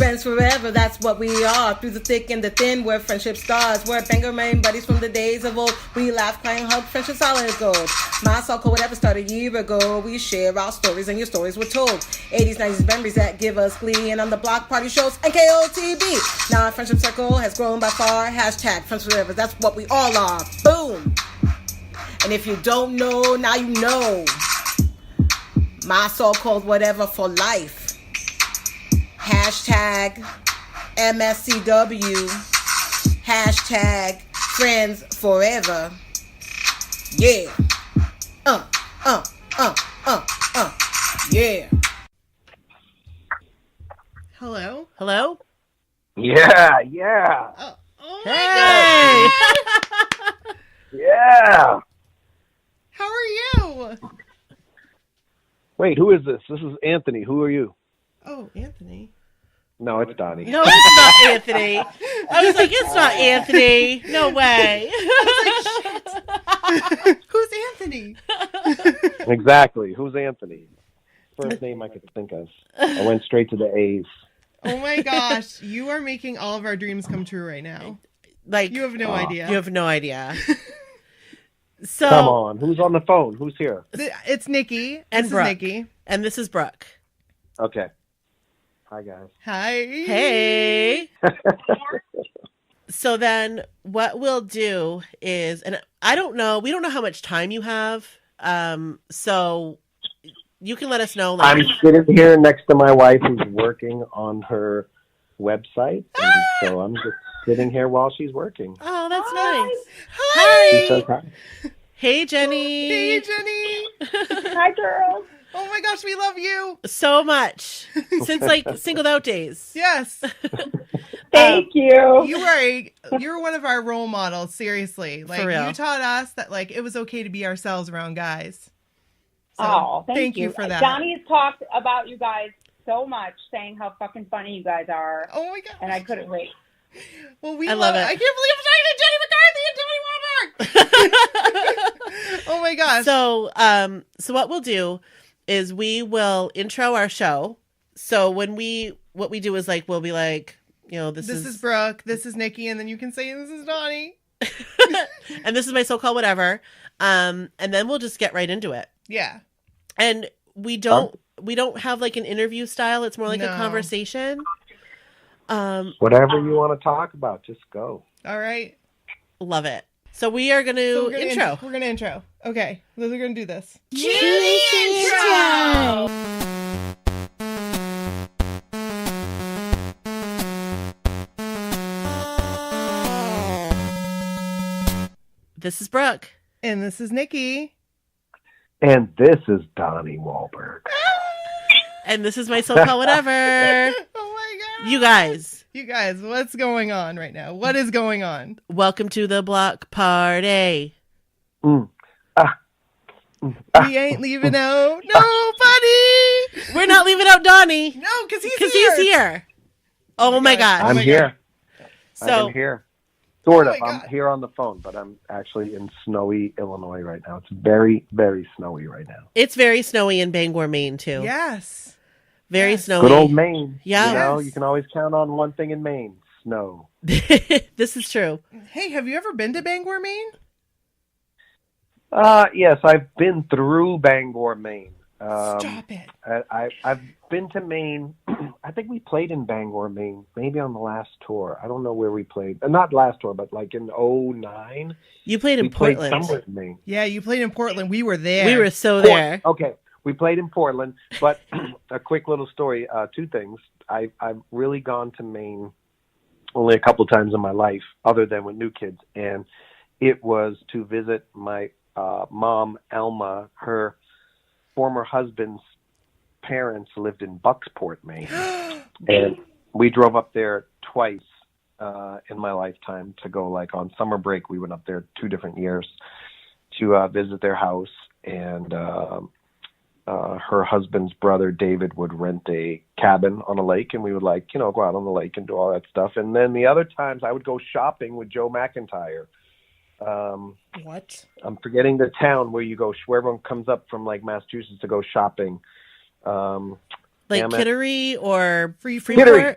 Friends forever, that's what we are. Through the thick and the thin, we're friendship stars. We're banger main buddies from the days of old. We laugh, crying, hug, friendship solid as gold. My circle, whatever started a year ago. We share our stories and your stories were told. 80s, 90s memories that give us glee. And on the block party shows and KOTB. Now our friendship circle has grown by far. Hashtag friends forever, that's what we all are. Boom. And if you don't know, now you know. My so-called whatever for life. Hashtag MSCW. Hashtag friends forever. Yeah. Yeah. Hello? Hello? Yeah. Oh Hey! Yeah. How are you? Wait, who is this? This is Anthony. Who are you? Oh, Anthony. No, it's Donnie. No, it's not Anthony. I was like, it's not Anthony. No way. Who's Anthony? Exactly. Who's Anthony? First name I could think of. I went straight to the A's. Oh my gosh, you are making all of our dreams come true right now. Like, You have no idea. you have no idea. So, Come on. Who's on the phone? Who's here? It's Nikki. And This Brooke. is Nikki. And this is Brooke. Okay. Hi, guys. Hi. Hey. So then what we'll do is, and I don't know, we don't know how much time you have. So you can let us know. Like, I'm sitting here next to my wife who's working on her website. And so I'm just sitting here while she's working. oh, that's nice. She Hi. says hi. Hey, Jenny. Hey, Jenny. Hi, girls. Oh my gosh, we love you. So much. Since like singled out days. Yes. Thank you. You're one of our role models, seriously. Like, real. you taught us that like it was okay to be ourselves around guys. So, Oh, thank you for that. Donnie's talked about you guys so much, saying how fucking funny you guys are, Oh my gosh. and I couldn't wait. Well, we I love it. I can't believe I'm talking to Jenny McCarthy and Donnie Wahlberg. Oh my gosh. So what we'll do is we will intro our show. So what we do is like, we'll be like, you know, this is Brooke, this is Nikki, and then you can say this is Donnie. and this is my so-called whatever. And then we'll just get right into it. Yeah. And we don't have like an interview style. It's more like a No. conversation. Whatever you want to talk about, just go. All right. Love it. So we are going to So we're gonna intro. We're gonna intro. Okay. We're gonna do this. This is Brooke. And this is Nikki. And this is Donnie Wahlberg. And this is my so-called whatever. Oh my god. You guys, What's going on right now? What is going on? welcome to the block party. We ain't leaving out nobody. We're not leaving out Donnie No, because because he's here. Oh my gosh. I'm here. So I'm here. Sort Oh of. my I'm God. here on the phone, but I'm actually in snowy Illinois right now. It's very, very snowy right now. it's very snowy in Bangor, Maine too. Yes. Very Yes. snowy. Good old Maine. Yeah. You know, Yes. you can always count on one thing in Maine: snow. This is true. Hey, have you ever been to Bangor, Maine? Yes, I've been through Bangor, Maine. Stop it. I've been to Maine. I think we played in Bangor, Maine, maybe on the last tour. I don't know where we played. Not last tour, but like in 2009. You played in We played Portland. somewhere in Maine. Yeah, you played in Portland. We were there. We were so there. Okay, we played in Portland, but a quick little story. Two things. I've really gone to Maine only a couple times in my life, other than with new kids, and it was to visit my mom, Elma. Her former husband's parents lived in Bucksport, Maine, and we drove up there twice in my lifetime to go. Like on summer break, we went up there 2 different years to visit their house, and her husband's brother David would rent a cabin on a lake, and we would go out on the lake and do all that stuff. And then the other times I would go shopping with Joe McIntyre. What? I'm forgetting the town where you go, where everyone comes up from like Massachusetts to go shopping. Like damn it. Kittery or Free Kittery.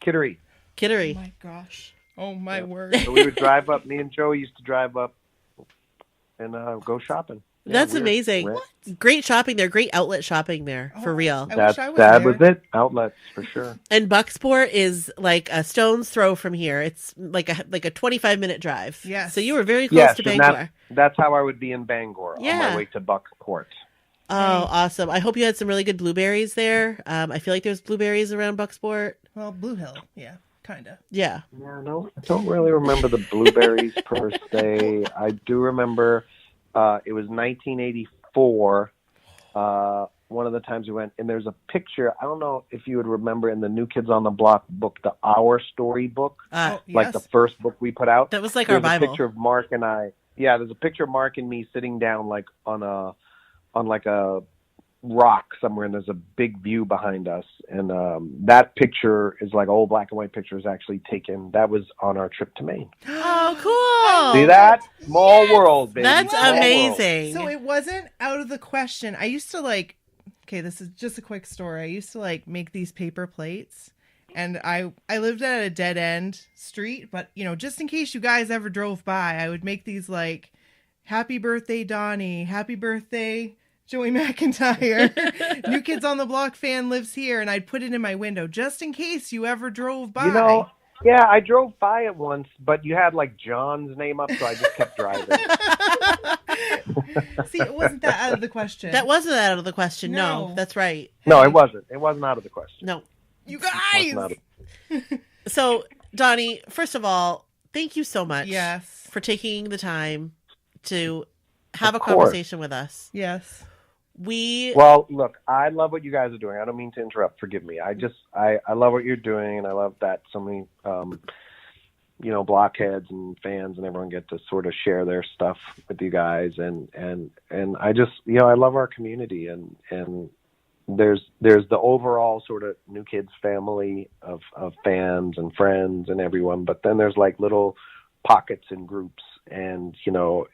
Kittery. Oh Kittery. my gosh. Oh my word. So we would drive up. Me and Joey used to drive up and go shopping. Yeah, That's weird. amazing. Right. Great shopping there. Great outlet shopping there, for Oh, real. I That wish I was that there. was it. Outlets for sure. And Bucksport is like a stone's throw from here. It's like a 25-minute drive. Yes. So you were very close Yes, to and Bangor. that's how I would be in Bangor on Yeah. my way to Buckport. Oh, awesome. I hope you had some really good blueberries there. I feel like there's blueberries around Bucksport. Well, Blue Hill. Yeah, kind of. Yeah. Yeah, no, I don't really remember the blueberries per se. I do remember it was 1984. One of the times we went, and there's a picture. I don't know if you would remember in the New Kids on the Block book, the Our Story book, Oh, like yes. the first book we put out. That was like There's our Bible. a picture of Mark and I. Yeah, there's a picture of Mark and me sitting down like on like a rock somewhere, and there's a big view behind us. And that picture is like old black and white picture is actually taken. That was on our trip to Maine. Oh, cool. See that? Small world, baby. That's Small world. amazing. So it wasn't out of the question. I used to okay, this is just a quick story. I used to make these paper plates, and I lived at a dead end street, but just in case you guys ever drove by, I would make these happy birthday Donnie, happy birthday Joey McIntyre, New Kids on the Block fan lives here, and I'd put it in my window just in case you ever drove by. Yeah, I drove by it once, but you had John's name up, so I just kept driving. See, it wasn't that out of the question. That wasn't out of the question. No, No. that's right. No, it wasn't. It wasn't out of the question. No. you It guys. wasn't out of- So, Donnie, first of all, thank you so much Yes. for taking the time to have a Of course. conversation with us. Yes. Well, look, I love what you guys are doing. I don't mean to interrupt. Forgive me. I love what you're doing, and I love that so many, blockheads and fans and everyone get to sort of share their stuff with you guys. And I just, I love our community, and there's the overall sort of New Kids family of fans and friends and everyone, but then there's little pockets and groups, and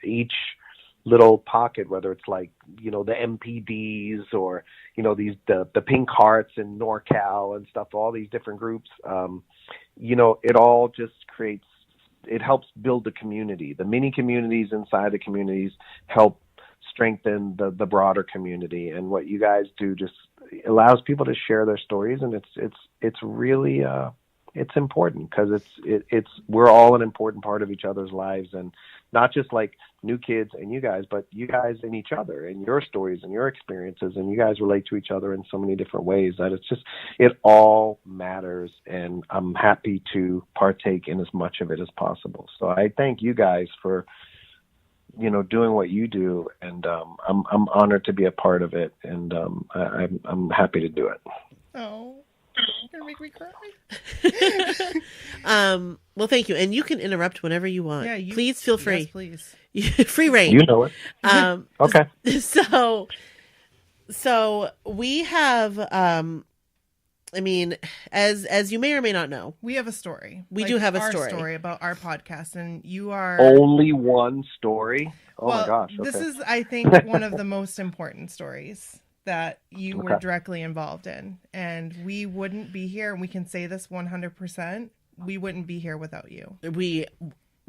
each little pocket, whether it's the MPDs or the Pink Hearts in NorCal and stuff, all these different groups, it all just it helps build the community. The mini communities inside the communities help strengthen the broader community, and what you guys do just allows people to share their stories, and it's really it's important because we're all an important part of each other's lives, and not just New Kids and you guys, but you guys and each other and your stories and your experiences, and you guys relate to each other in so many different ways that it all matters, and I'm happy to partake in as much of it as possible. So I thank you guys for doing what you do, and I'm honored to be a part of it, and I'm happy to do it. Oh, you're gonna make me cry. Well, thank you, and you can interrupt whenever you want. Yeah, please feel free. Yes, please. Free reign. You know it. Okay. So we have, as you may or may not know, We have a story. We do have a our story. about our podcast, and you are. Only one story. Oh well, my gosh. Okay. This is, I think, one of the most important stories that you were directly involved in, and we wouldn't be here. And we can say this 100%. We wouldn't be here without you. we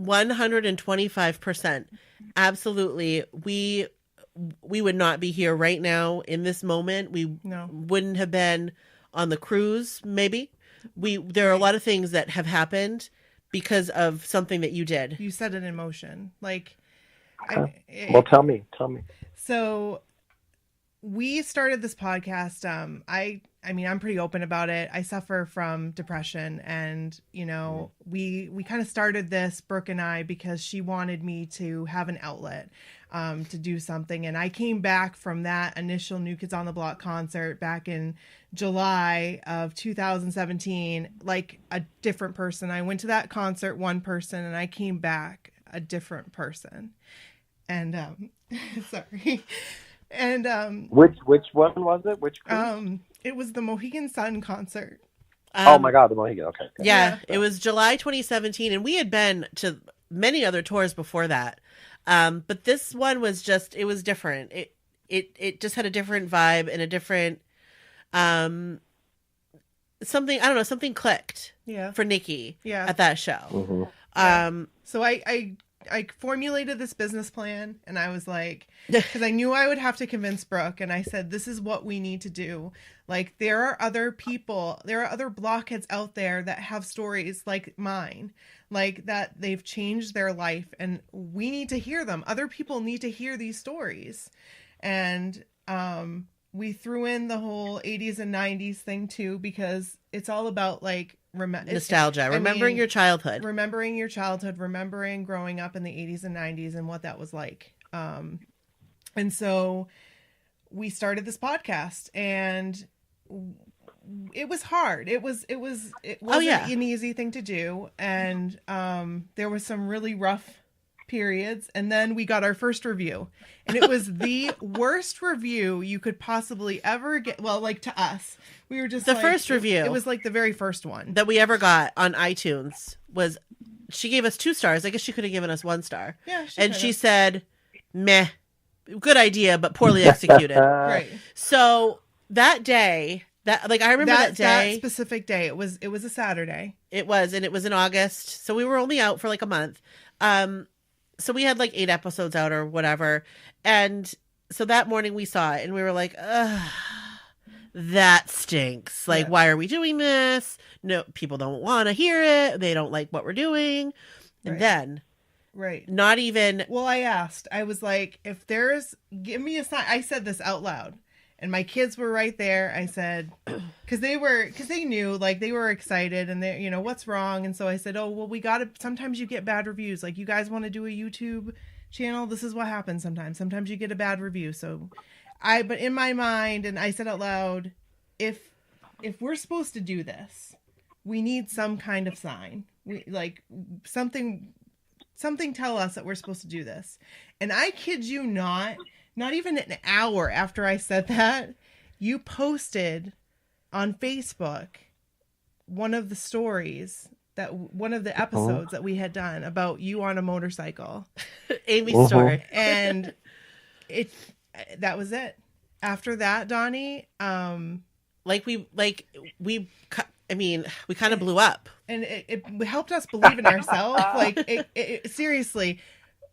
125%, absolutely. We would not be here right now in this moment. We No. wouldn't have been on the cruise. Maybe there are a lot of things that have happened because of something that you did. You set it in motion. Well, tell me. So we started this podcast. I'm pretty open about it. I suffer from depression, and we kind of started this, Brooke and I, because she wanted me to have an outlet, to do something. And I came back from that initial New Kids on the Block concert back in July of 2017, like a different person. I went to that concert, one person, and I came back a different person. And sorry. And Which one was it? Which group? it was the Mohegan Sun concert. Oh my God, the Mohegan. Okay. Yeah, it was July 2017, and we had been to many other tours before that. But this one was it was different. It just had a different vibe and a different something, I don't know, something clicked Yeah. for Nikki Yeah. at that show. Mm-hmm. So I formulated this business plan, and I was like, because I knew I would have to convince Brooke, and I said, this is what we need to do. Like, there are other blockheads out there that have stories like mine, like that they've changed their life, and we need to hear them. Other people need to hear these stories. And we threw in the whole 80s and 90s thing too, because it's all about like Nostalgia, remembering your childhood. Remembering your childhood, remembering growing up in the 80s and 90s and what that was like. And so we started this podcast, and it was hard. It wasn't an easy thing to do. And there was some really rough periods, and then we got our first review, and it was the worst review you could possibly ever get. Well, like, to us, we were just the first review. It was like the very first one that we ever got on iTunes was, she gave us 2 stars. I guess she could have given us 1 star. Yeah, she said, meh, good idea, but poorly executed. Right. So that day, I remember that day, that specific day. It was a Saturday. It was, and it was in August, so we were only out for like a month. So we had like 8 episodes out or whatever. And so that morning we saw it, and we were like, ugh, that stinks. Like, why are we doing this? No, people don't want to hear it. They don't like what we're doing. And then, not even. Well, I was like, give me a sign. I said this out loud, and my kids were right there. I said, because they knew, like, they were excited, and they, what's wrong? And so I said, oh, well, sometimes you get bad reviews. Like, you guys want to do a YouTube channel? This is what happens sometimes. Sometimes you get a bad review. So but in my mind, and I said out loud, if we're supposed to do this, we need some kind of sign. We like something tell us that we're supposed to do this. And I kid you not even an hour after I said that, you posted on Facebook one of the stories one of the episodes that we had done about you on a motorcycle. Amy's story. And that was it. After that, Donnie, we kind of blew up. And it helped us believe in ourselves. Like, it seriously,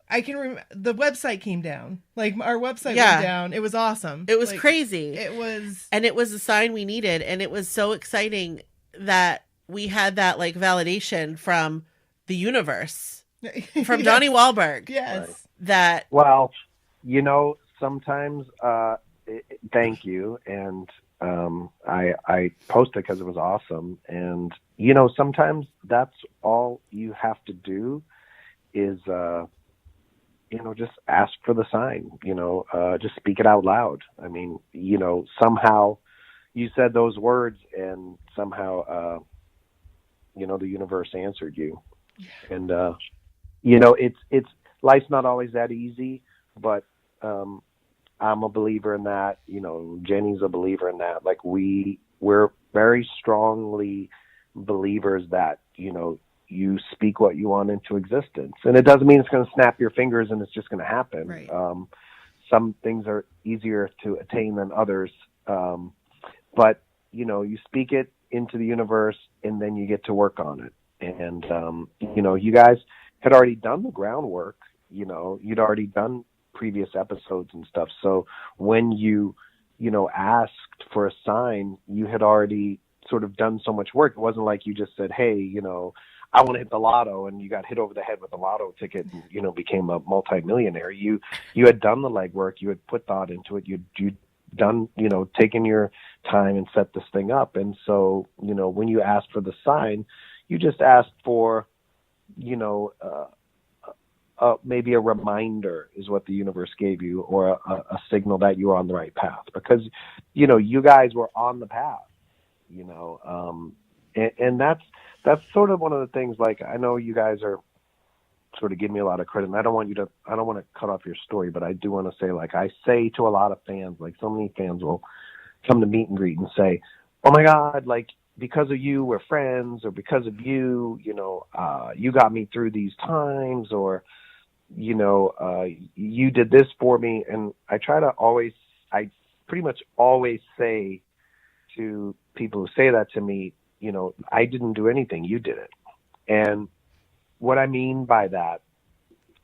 I can remember the website came down. Like, our website went down. It was awesome. It was crazy. It was. And it was the sign we needed. And it was so exciting that we had that, like, validation from the universe, from Donnie Wahlberg. Yes. That. Well, sometimes, thank you. And I posted because it was awesome. And, sometimes that's all you have to do is, just ask for the sign, just speak it out loud. I mean, somehow you said those words, and somehow, the universe answered you. And, it's life's not always that easy, but, I'm a believer in that, Jenny's a believer in that. Like, we're very strongly believers that, you speak what you want into existence. And it doesn't mean it's going to snap your fingers and it's just going to happen. Right. Some things are easier to attain than others. But, you speak it into the universe, and then you get to work on it. And, you guys had already done the groundwork, you'd already done previous episodes and stuff. So when you asked for a sign, you had already sort of done so much work. It wasn't like you just said, hey, I want to hit the lotto, and you got hit over the head with a lotto ticket and, became a multimillionaire. You had done the legwork. You had put thought into it. You'd done, taken your time and set this thing up. And so, when you asked for the sign, you just asked for, maybe a reminder is what the universe gave you, or a signal that you were on the right path, because, you guys were on the path, and that's sort of one of the things. Like, I know you guys are sort of giving me a lot of credit, and I don't want to cut off your story, but I do want to say, like, I say to a lot of fans, like, so many fans will come to meet and greet and say, oh my God, like, because of you, we're friends, or because of you, you got me through these times, or, you did this for me. And I pretty much always say to people who say that to me, I didn't do anything. You did it. And what I mean by that,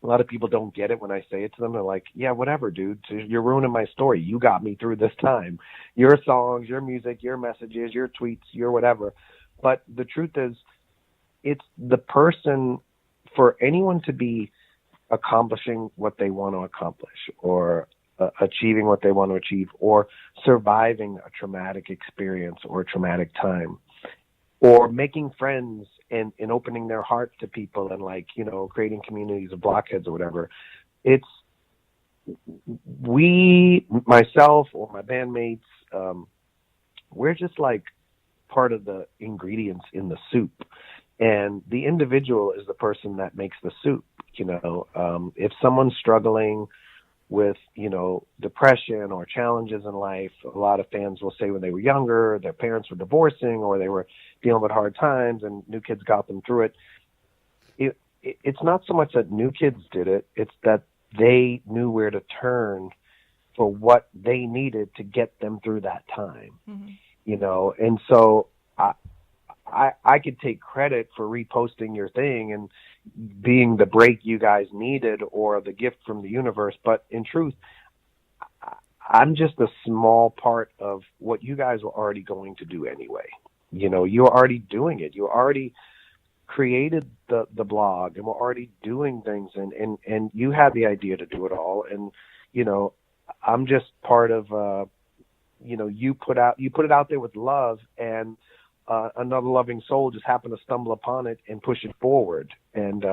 a lot of people don't get it when I say it to them. They're like, yeah, whatever, dude. You're ruining my story. You got me through this time. Your songs, your music, your messages, your tweets, your whatever. But the truth is, it's the person, for anyone to be accomplishing what they want to accomplish, or achieving what they want to achieve, or surviving a traumatic experience or a traumatic time, or making friends and opening their heart to people, and creating communities of blockheads or whatever. It's myself or my bandmates, we're just like part of the ingredients in the soup. And the individual is the person that makes the soup. If someone's struggling with, depression or challenges in life, a lot of fans will say when they were younger, their parents were divorcing, or they were dealing with hard times and New Kids got them through it. It's not so much that New Kids did it, it's that they knew where to turn for what they needed to get them through that time. Mm-hmm. And so I could take credit for reposting your thing and being the break you guys needed or the gift from the universe. But in truth, I'm just a small part of what you guys were already going to do anyway. You're already doing it. You already created the blog and we're already doing things, and you had the idea to do it all. And, I'm just part of, you put it out there with love, and another loving soul just happened to stumble upon it and push it forward. And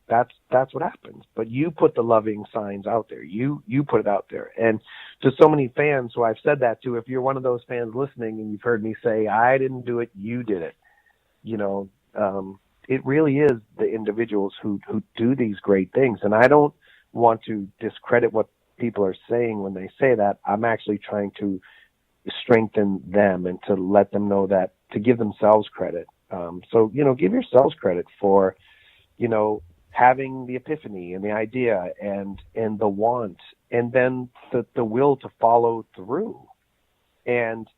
that's what happens. But you put the loving signs out there. You put it out there. And to so many fans who I've said that to, if you're one of those fans listening and you've heard me say, I didn't do it, you did it. It really is the individuals who do these great things. And I don't want to discredit what people are saying when they say that. I'm actually trying to strengthen them and to let them know that, to give themselves credit. So give yourselves credit for, having the epiphany and the idea and the want, and then the will to follow through, and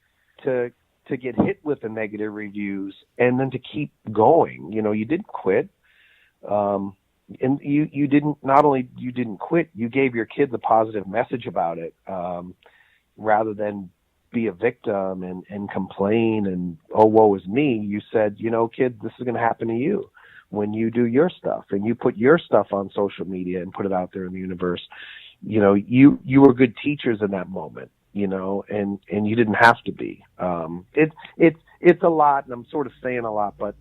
to get hit with the negative reviews, and then to keep going. You didn't quit. And you didn't, not only you didn't quit, you gave your kids a positive message about it, rather than be a victim and complain and, oh, woe is me. You said, kids, this is going to happen to you when you do your stuff, and you put your stuff on social media and put it out there in the universe. You were good teachers in that moment, and you didn't have to be. It's a lot, and I'm sort of saying a lot, but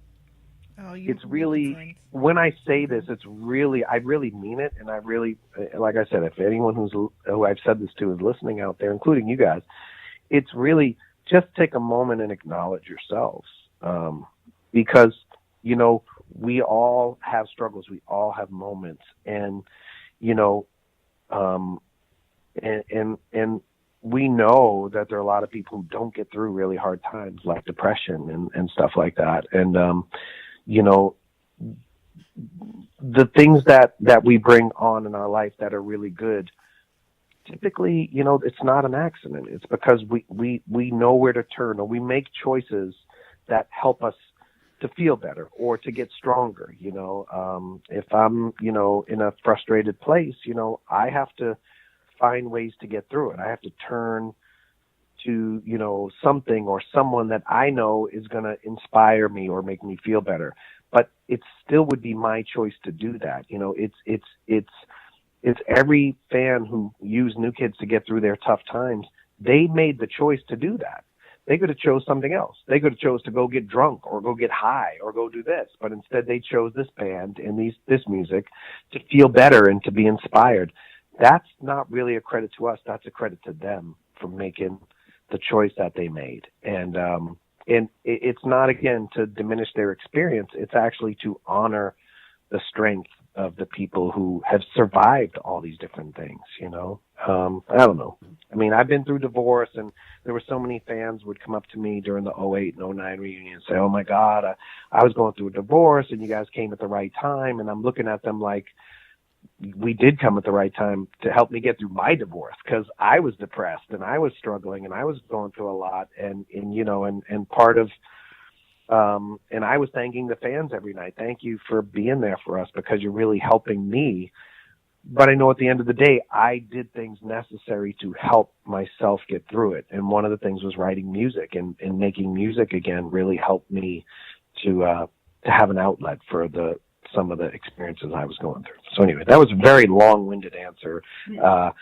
it's really, when I say this, I really mean it. And I really, like I said, if anyone who I've said this to is listening out there, including you guys, it's really just take a moment and acknowledge yourselves. Because, we all have struggles. We all have moments, and, and we know that there are a lot of people who don't get through really hard times, like depression and stuff like that. And, the things that we bring on in our life that are really good, typically, it's not an accident. It's because we know where to turn, or we make choices that help us to feel better or to get stronger. If I'm, in a frustrated place, I have to find ways to get through it. I have to turn to, something or someone that I know is going to inspire me or make me feel better. But it still would be my choice to do that. It's every fan who used New Kids to get through their tough times. They made the choice to do that. They could have chose something else. They could have chose to go get drunk or go get high or go do this. But instead they chose this band and this music to feel better and to be inspired. That's not really a credit to us. That's a credit to them for making the choice that they made. And it's not, again, to diminish their experience. It's actually to honor the strength of the people who have survived all these different things, I don't know. I mean, I've been through divorce, and there were so many fans would come up to me during the 2008 and 2009 reunion and say, oh my God, I was going through a divorce and you guys came at the right time. And I'm looking at them like, we did come at the right time to help me get through my divorce, because I was depressed and I was struggling and I was going through a lot. And part of And I was thanking the fans every night. Thank you for being there for us because you're really helping me. But I know at the end of the day, I did things necessary to help myself get through it. And one of the things was writing music, and making music again really helped me to have an outlet for some of the experiences I was going through. So anyway, that was a very long-winded answer. I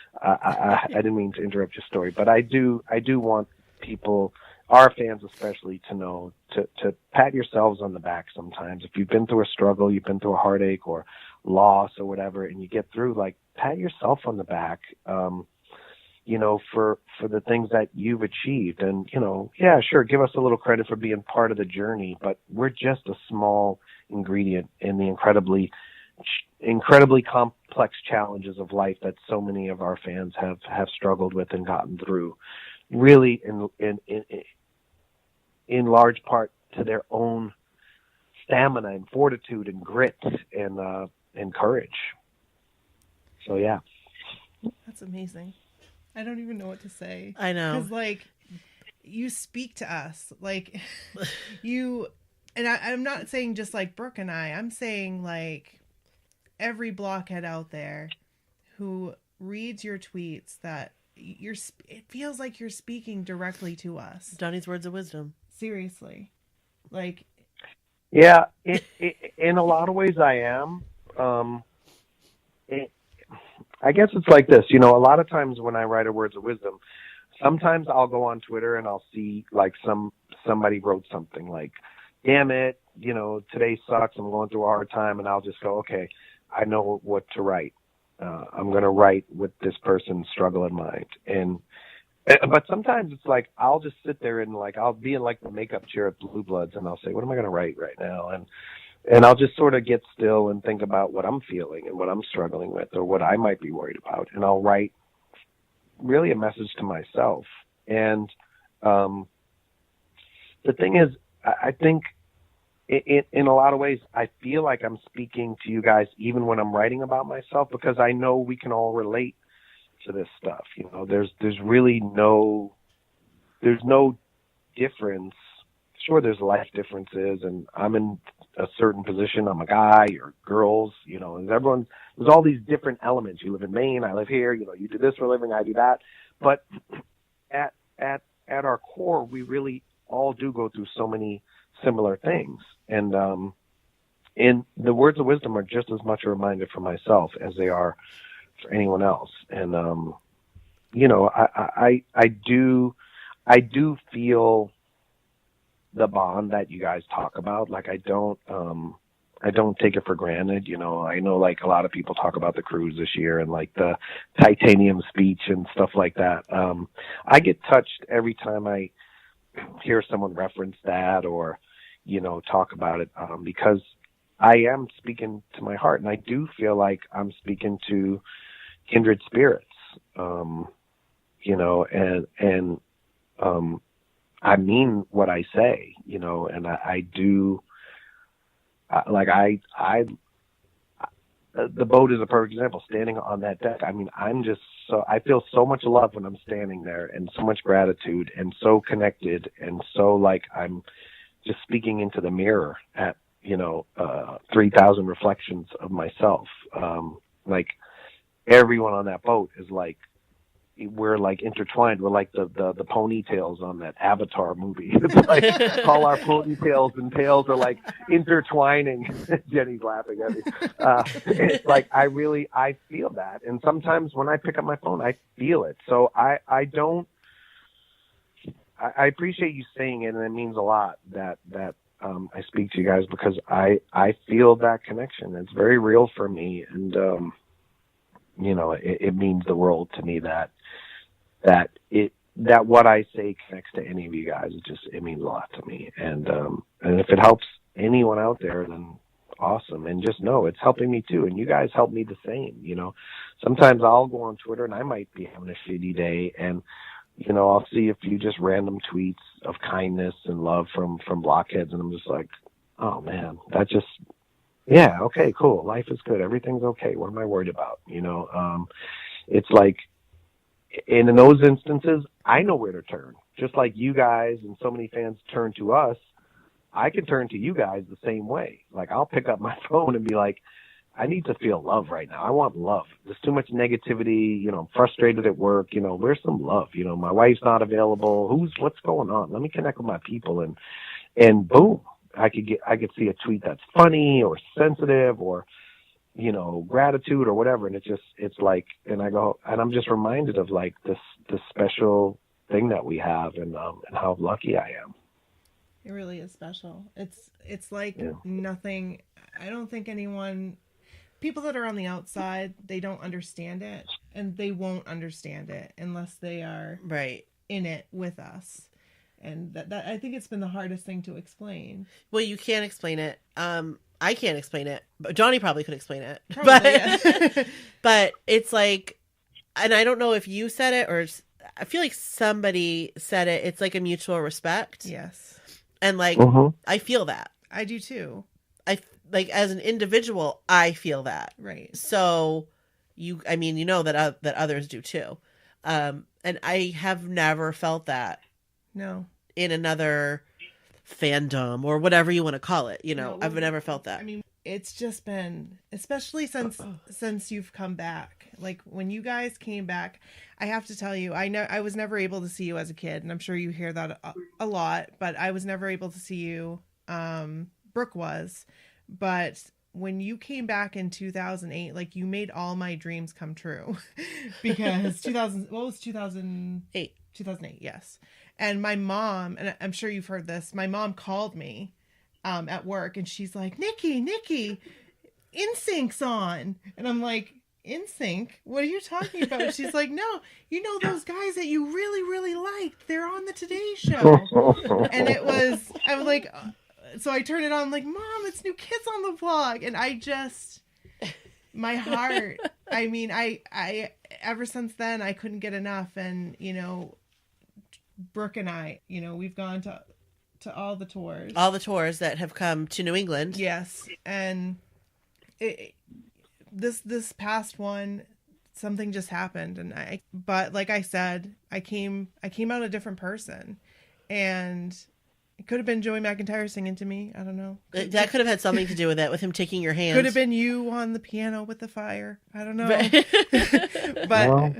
didn't mean to interrupt your story, but I do want people, our fans especially, to know to pat yourselves on the back sometimes. If you've been through a struggle, you've been through a heartache or loss or whatever, and you get through, like, pat yourself on the back, for the things that you've achieved. And, yeah, sure, give us a little credit for being part of the journey, but we're just a small ingredient in the incredibly complex challenges of life that so many of our fans have struggled with and gotten through, really in large part to their own stamina and fortitude and grit and courage. So yeah, that's amazing. I don't even know what to say. I know, because like you speak to us, like you, and I'm not saying just like Brooke and I'm saying like every blockhead out there who reads your tweets, that it feels like you're speaking directly to us. Donnie's words of wisdom. Seriously, like. Yeah, in a lot of ways I am. I guess it's like this, a lot of times when I write a words of wisdom, sometimes I'll go on Twitter and I'll see like somebody wrote something like, damn it, today sucks, I'm going through a hard time, and I'll just go, okay, I know what to write. I'm going to write with this person's struggle in mind. But sometimes it's like I'll just sit there and like I'll be in like the makeup chair at Blue Bloods, and I'll say, what am I going to write right now? And I'll just sort of get still and think about what I'm feeling and what I'm struggling with or what I might be worried about, and I'll write really a message to myself. And the thing is, I think in a lot of ways I feel like I'm speaking to you guys even when I'm writing about myself, because I know we can all relate to this stuff. There's really no difference. Sure, there's life differences, and I'm in a certain position. I'm a guy, or girls, and there's all these different elements. You live in Maine, I live here, you do this for a living, I do that. But at our core, we really all do go through so many similar things. And the words of wisdom are just as much a reminder for myself as they are for anyone else. And I do feel the bond that you guys talk about. Like I don't take it for granted. I know like a lot of people talk about the cruise this year and like the titanium speech and stuff like that. I get touched every time I hear someone reference that or talk about it, because I am speaking to my heart, and I do feel like I'm speaking to kindred spirits, I mean what I say, and I do, the boat is a perfect example, standing on that deck. I mean, I feel so much love when I'm standing there, and so much gratitude, and so connected, and so like I'm just speaking into the mirror at, 3,000 reflections of myself. Like everyone on that boat is like, we're like intertwined. We're like the ponytails on that Avatar movie. It's like all our ponytails and tails are like intertwining. Jenny's laughing at me. It's like I feel that, and sometimes when I pick up my phone, I feel it. So I appreciate you saying it, and it means a lot that I speak to you guys, because I feel that connection. It's very real for me, and it means the world to me that what I say connects to any of you guys. It means a lot to me, and if it helps anyone out there, then awesome. And just know it's helping me too, and you guys help me the same. Sometimes I'll go on Twitter and I might be having a shitty day, and I'll see a few just random tweets of kindness and love from blockheads, and I'm just like, oh man, that just, yeah, okay, cool, life is good, everything's okay, what am I worried about? It's like, and in those instances, I know where to turn, just like you guys and so many fans turn to us. I can turn to you guys the same way. Like, I'll pick up my phone and be like, I need to feel love right now. I want love. There's too much negativity. I'm frustrated at work. Where's some love? My wife's not available. What's going on? Let me connect with my people, and boom, I could see a tweet that's funny or sensitive or, gratitude or whatever. And it's like, and I go, and I'm just reminded of like this special thing that we have, and how lucky I am. It really is special. It's like nothing. I don't think people that are on the outside, they don't understand it, and they won't understand it unless they are right in it with us. And that I think it's been the hardest thing to explain. Well, you can't explain it. I can't explain it, but Johnny probably could explain it. Probably, but but it's like, and I don't know if you said it or I feel like somebody said it. It's like a mutual respect. Yes. And like, I feel that. I do too. Like as an individual, I feel that. Right. So that others do too. And I have never felt that. No. In another fandom or whatever you want to call it. I've never felt that. I mean, it's just been, especially since you've come back. Like when you guys came back, I have to tell you, I was never able to see you as a kid, and I'm sure you hear that a lot, but I was never able to see you. Brooke was. But when you came back in 2008, like you made all my dreams come true because 2008, 2008. Yes. And my mom, and I'm sure you've heard this, my mom called me, at work, and she's like, Nikki, NSYNC's on. And I'm like, NSYNC? What are you talking about? She's like, no, those guys that you really, really liked, they're on the Today Show. And I was like, so I turned it on, I'm like, Mom, it's New Kids on the Block. And my heart, I mean, I ever since then, I couldn't get enough. And, Brooke and I, we've gone to all the tours. All the tours that have come to New England. Yes. And this past one, something just happened. But like I said, I came out a different person. And it could have been Joey McIntyre singing to me. I don't know. That could have had something to do with it, with him taking your hand. Could have been you on the piano with the fire. I don't know. But well,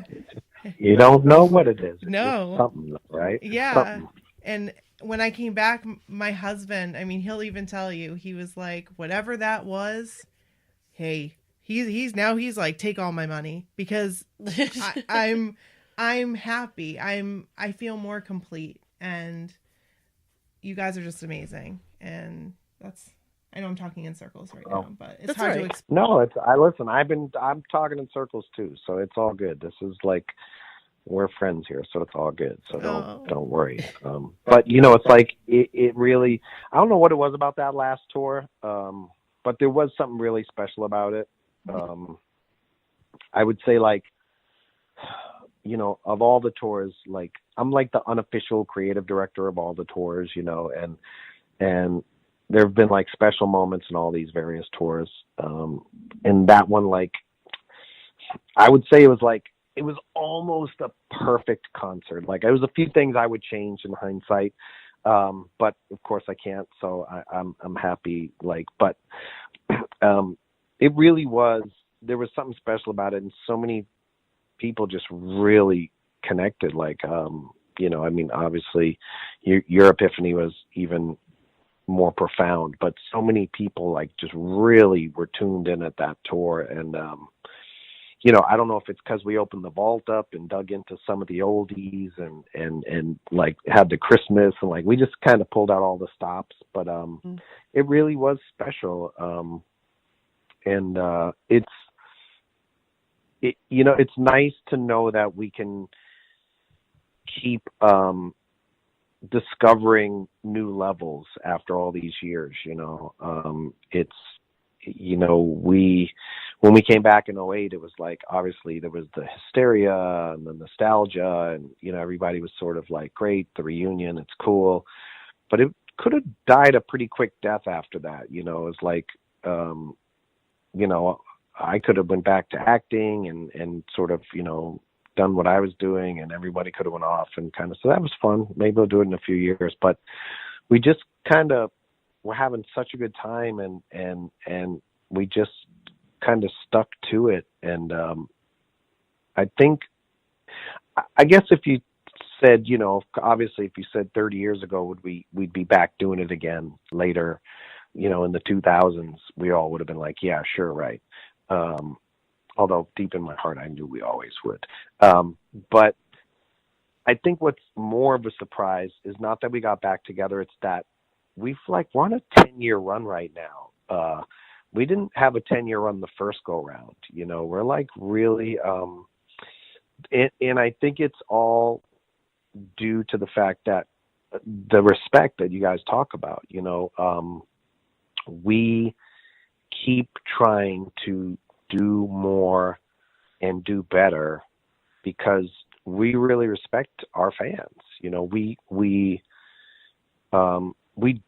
you don't know what it is. It's no. something, right? Yeah. Something. And when I came back, my husband, I mean, he'll even tell you, he was like, whatever that was, hey, he's like, take all my money, because I'm happy. I feel more complete, and you guys are just amazing. And I know I'm talking in circles right now, but it's hard to explain. No, listen, I'm talking in circles too, so it's all good. This is like, we're friends here, so it's all good. So don't worry. But it's like, it really, I don't know what it was about that last tour. But there was something really special about it. I would say, like, of all the tours, like, I'm like the unofficial creative director of all the tours, and there have been like special moments in all these various tours. And that one, like, I would say it was almost a perfect concert. Like, it was a few things I would change in hindsight. But of course I can't. So I'm happy. Like, but, it really was, there was something special about it. And so many people just really connected. Like, I mean, obviously your epiphany was even more profound, but so many people like just really were tuned in at that tour. And, I don't know if it's because we opened the vault up and dug into some of the oldies and like had the Christmas, and like we just kind of pulled out all the stops, but it really was special. And it's nice to know that we can keep discovering new levels after all these years. When we came back in '08, it was like, obviously there was the hysteria and the nostalgia, and everybody was sort of like, great, the reunion, it's cool, but it could have died a pretty quick death after that. It was like, I could have went back to acting and sort of, done what I was doing, and everybody could have went off and kind of, so that was fun. Maybe we'll do it in a few years, but we just kind of we're having such a good time, and we just kind of stuck to it. And I think, I guess if you said, you know, obviously if you said 30 years ago we'd be back doing it again later, you know, in the 2000s, we all would have been like, yeah, sure, right. Although deep in my heart I knew we always would. But I think what's more of a surprise is not that we got back together, it's that we're on a 10-year run right now. We didn't have a 10-year run the first go round, you know. We're like really and I think it's all due to the fact that the respect that you guys talk about, you know. We keep trying to do more and do better because we really respect our fans. You know, we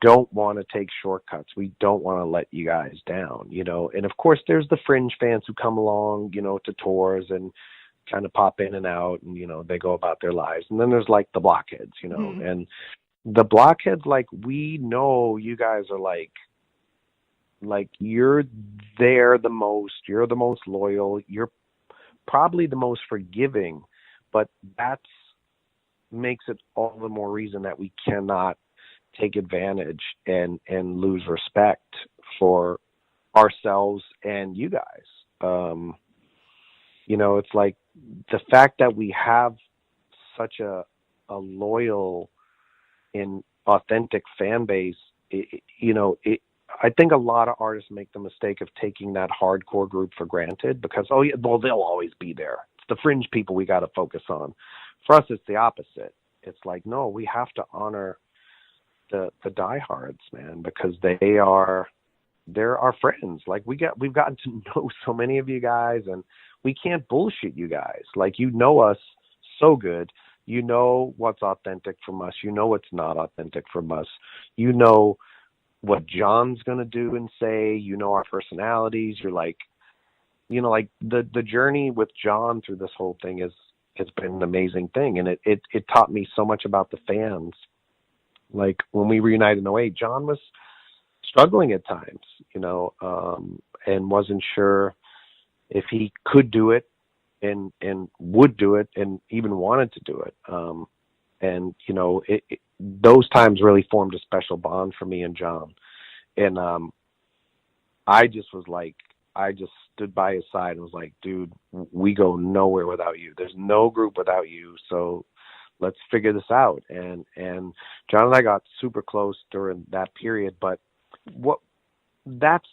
don't want to take shortcuts. We don't want to let you guys down, you know. And of course there's the fringe fans who come along, you know, to tours and kind of pop in and out, and, you know, they go about their lives. And then there's like the blockheads, you know. Mm-hmm. And the blockheads, like, we know you guys are like you're there the most, you're the most loyal, you're probably the most forgiving, but that's makes it all the more reason that we cannot take advantage and lose respect for ourselves and you guys. You know, it's like the fact that we have such a loyal and authentic fan base, I think a lot of artists make the mistake of taking that hardcore group for granted because, oh yeah, well, they'll always be there. It's the fringe people we got to focus on. For us, it's the opposite. It's like, no, we have to honor the diehards, man, because they're our friends. Like we've gotten to know so many of you guys, and we can't bullshit you guys. Like, you know us so good. You know what's authentic from us. You know what's not authentic from us. You know what John's going to do and say. You know our personalities. You're like, you know, like the journey with John through this whole thing has been an amazing thing. And it taught me so much about the fans. Like when we reunited in 2008, John was struggling at times, you know, and wasn't sure if he could do it and would do it and even wanted to do it. And, you know, those times really formed a special bond for me and John. And I just stood by his side and was like, dude, we go nowhere without you. There's no group without you. So let's figure this out. And John and I got super close during that period, but that's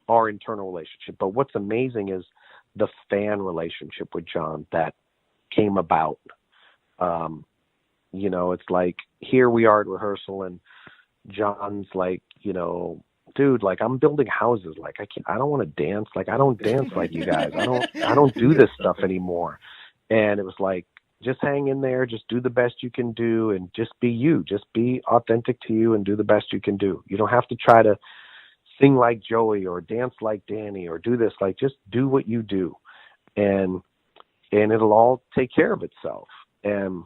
our internal relationship. But what's amazing is the fan relationship with John that came about. You know, it's like, here we are at rehearsal and John's like, you know, dude, like, I'm building houses. Like, I don't want to dance. Like, I don't dance like you guys. I don't do this stuff anymore. And it was like, just hang in there, just do the best you can do, and just be you. Just be authentic to you and do the best you can do. You don't have to try to sing like Joey or dance like Danny or do this. Like, just do what you do, and it'll all take care of itself. And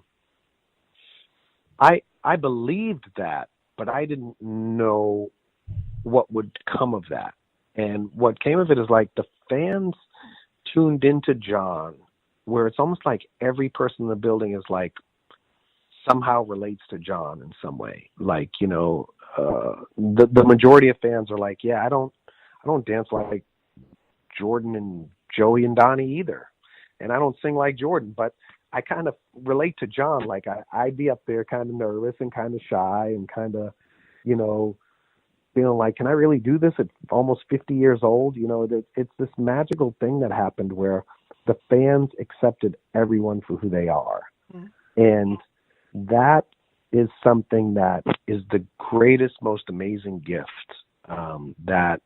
I believed that, but I didn't know what would come of that. And what came of it is like the fans tuned into John, where it's almost like every person in the building is like somehow relates to John in some way. Like, you know, the majority of fans are like, yeah, I don't dance like Jordan and Joey and Donnie either. And I don't sing like Jordan, but I kind of relate to John. Like I'd be up there kind of nervous and kind of shy and kind of, you know, feeling like, can I really do this at almost 50 years old? You know, it's this magical thing that happened where the fans accepted everyone for who they are. Mm-hmm. And that is something that is the greatest, most amazing gift that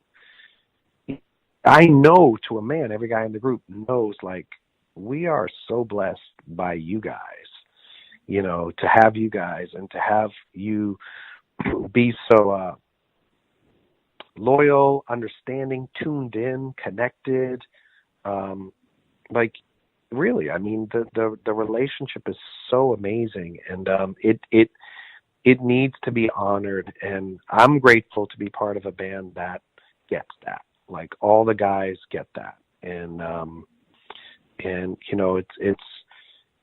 I know to a man. Every guy in the group knows, like, we are so blessed by you guys, you know, to have you guys and to have you be so loyal, understanding, tuned in, connected. Like, really, I mean, the relationship is so amazing, and it it needs to be honored, and I'm grateful to be part of a band that gets that. Like, all the guys get that, and you know,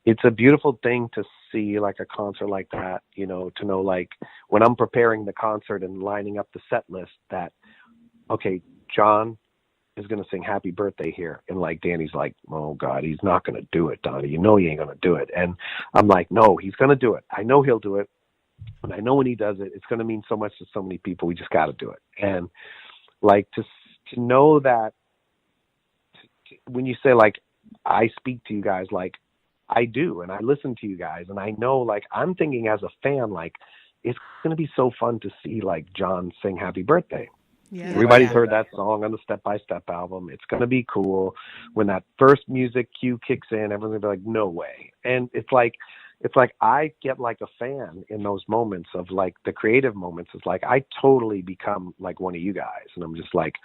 it's a beautiful thing to see, like, a concert like that, you know, to know, like, when I'm preparing the concert and lining up the set list, that, okay, John is going to sing Happy Birthday here. And, like, Danny's like, oh, God, he's not going to do it, Donnie. You know he ain't going to do it. And I'm like, no, he's going to do it. I know he'll do it. And I know when he does it, it's going to mean so much to so many people. We just got to do it. And, like, to know that when you say, like, I speak to you guys, like, I do, and I listen to you guys, and I know, like, I'm thinking as a fan, like, it's going to be so fun to see, like, John sing Happy Birthday. Yeah. Everybody's heard that song on the Step by Step album. It's going to be cool. When that first music cue kicks in, everyone's going to be like, no way. And it's like I get like a fan in those moments of, like, the creative moments. It's like I totally become like one of you guys, and I'm just like,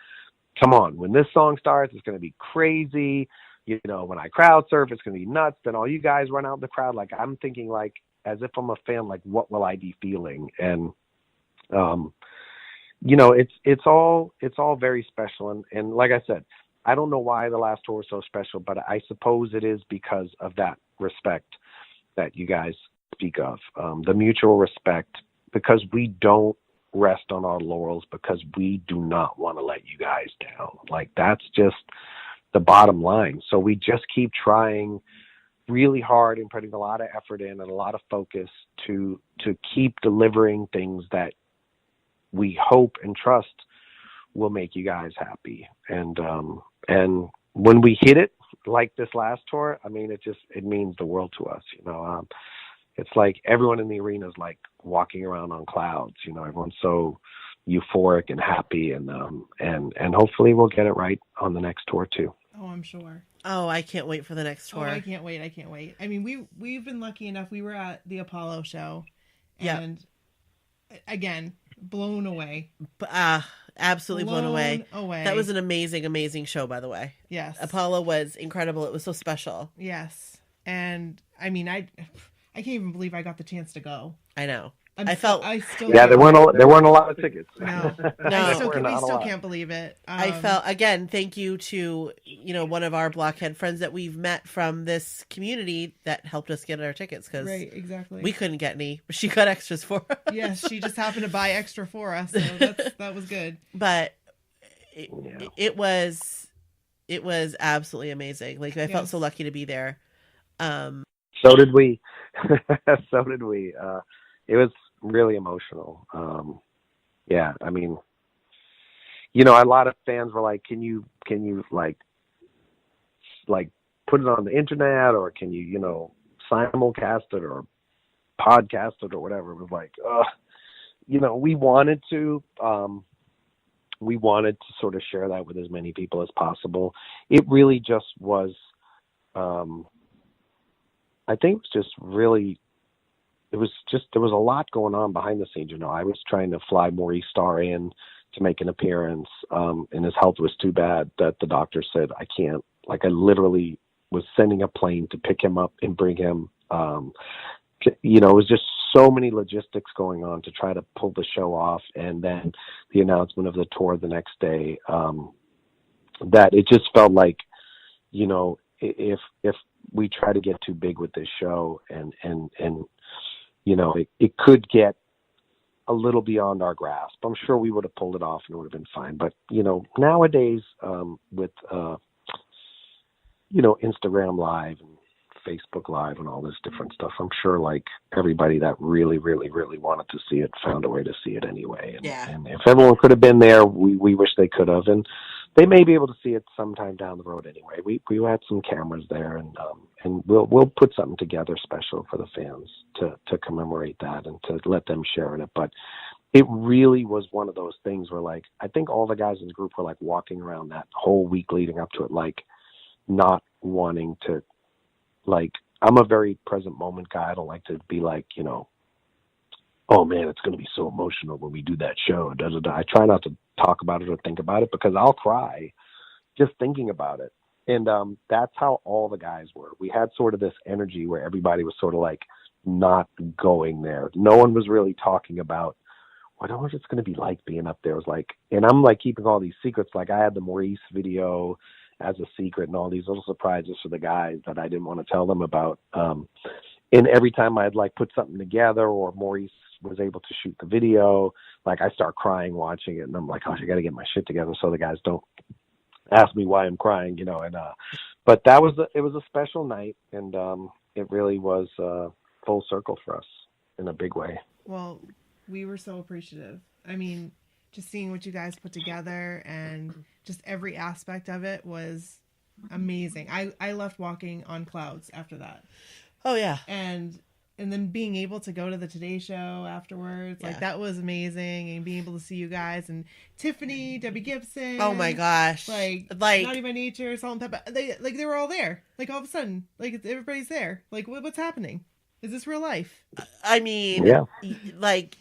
come on, when this song starts, it's going to be crazy. You know, when I crowd surf, it's going to be nuts. Then all you guys run out in the crowd. Like, I'm thinking, like, as if I'm a fan, like, what will I be feeling? And, you know, it's all very special. And like I said, I don't know why the last tour was so special, but I suppose it is because of that respect that you guys speak of, the mutual respect, because we don't rest on our laurels, because we do not want to let you guys down. Like, that's just the bottom line. So we just keep trying really hard and putting a lot of effort in and a lot of focus to keep delivering things that we hope and trust will make you guys happy. And when we hit it, like this last tour, I mean, it means the world to us. You know, it's like everyone in the arena is like walking around on clouds. You know, everyone's so euphoric and happy, and hopefully we'll get it right on the next tour too. Oh, I'm sure. Oh, I can't wait for the next tour. Oh, I can't wait. I mean, we've been lucky enough. We were at the Apollo show, and again, blown away. Absolutely blown away. That was an amazing, amazing show, by the way. Yes. Apollo was incredible. It was so special. Yes. And I mean, I can't even believe I got the chance to go. I know. There weren't a lot of tickets. No. No. We still can't believe it. I felt, again, thank you to, you know, one of our Blockhead friends that we've met from this community that helped us get our tickets, because right, exactly. We couldn't get any. She got extras for us. Yes, she just happened to buy extra for us, so that was good. But it was absolutely amazing. Like, I felt so lucky to be there. So did we. It was really emotional. Yeah, I mean, you know, a lot of fans were like, can you like put it on the internet, or can you know, simulcast it or podcast it or whatever? It was like, you know, we wanted to sort of share that with as many people as possible. It really just was, I think it was just really, there was a lot going on behind the scenes. You know, I was trying to fly Maurice Starr in to make an appearance, and his health was too bad that the doctor said, I can't. Like, I literally was sending a plane to pick him up and bring him. You know, it was just so many logistics going on to try to pull the show off, and then the announcement of the tour the next day, that it just felt like, you know, if we try to get too big with this show, and you know, it could get a little beyond our grasp. I'm sure we would have pulled it off and it would have been fine. But, you know, nowadays, with, you know, Instagram Live and Facebook Live and all this different stuff, I'm sure, like, everybody that really, really, really wanted to see it found a way to see it anyway. And if everyone could have been there, we wish they could have. And they may be able to see it sometime down the road anyway. We had some cameras there, and we'll put something together special for the fans to commemorate that and to let them share in it. But it really was one of those things where, like, I think all the guys in the group were like walking around that whole week leading up to it, like, not wanting to, like, I'm a very present moment guy. I don't like to be like, you know, oh man, it's going to be so emotional when we do that show. I try not to talk about it or think about it, because I'll cry just thinking about it. And that's how all the guys were. We had sort of this energy where everybody was sort of like not going there. No one was really talking about what it's going to be like being up there. It was like, and I'm like keeping all these secrets. Like I had the Maurice video as a secret and all these little surprises for the guys that I didn't want to tell them about. And every time I'd like put something together or Maurice was able to shoot the video, like I start crying watching it and I'm like, oh, I got to get my shit together so the guys don't ask me why I'm crying, you know. And but it was a special night, and it really was full circle for us in a big way. Well, we were so appreciative. I mean, just seeing what you guys put together and just every aspect of it was amazing. I left walking on clouds after that. Oh yeah. And then being able to go to the Today Show afterwards, like that was amazing. And being able to see you guys and Tiffany, Debbie Gibson. Oh my gosh. Like Naughty by Nature, Salt and Pepper. They were all there. Like all of a sudden, like everybody's there. Like what's happening? Is this real life? I mean, like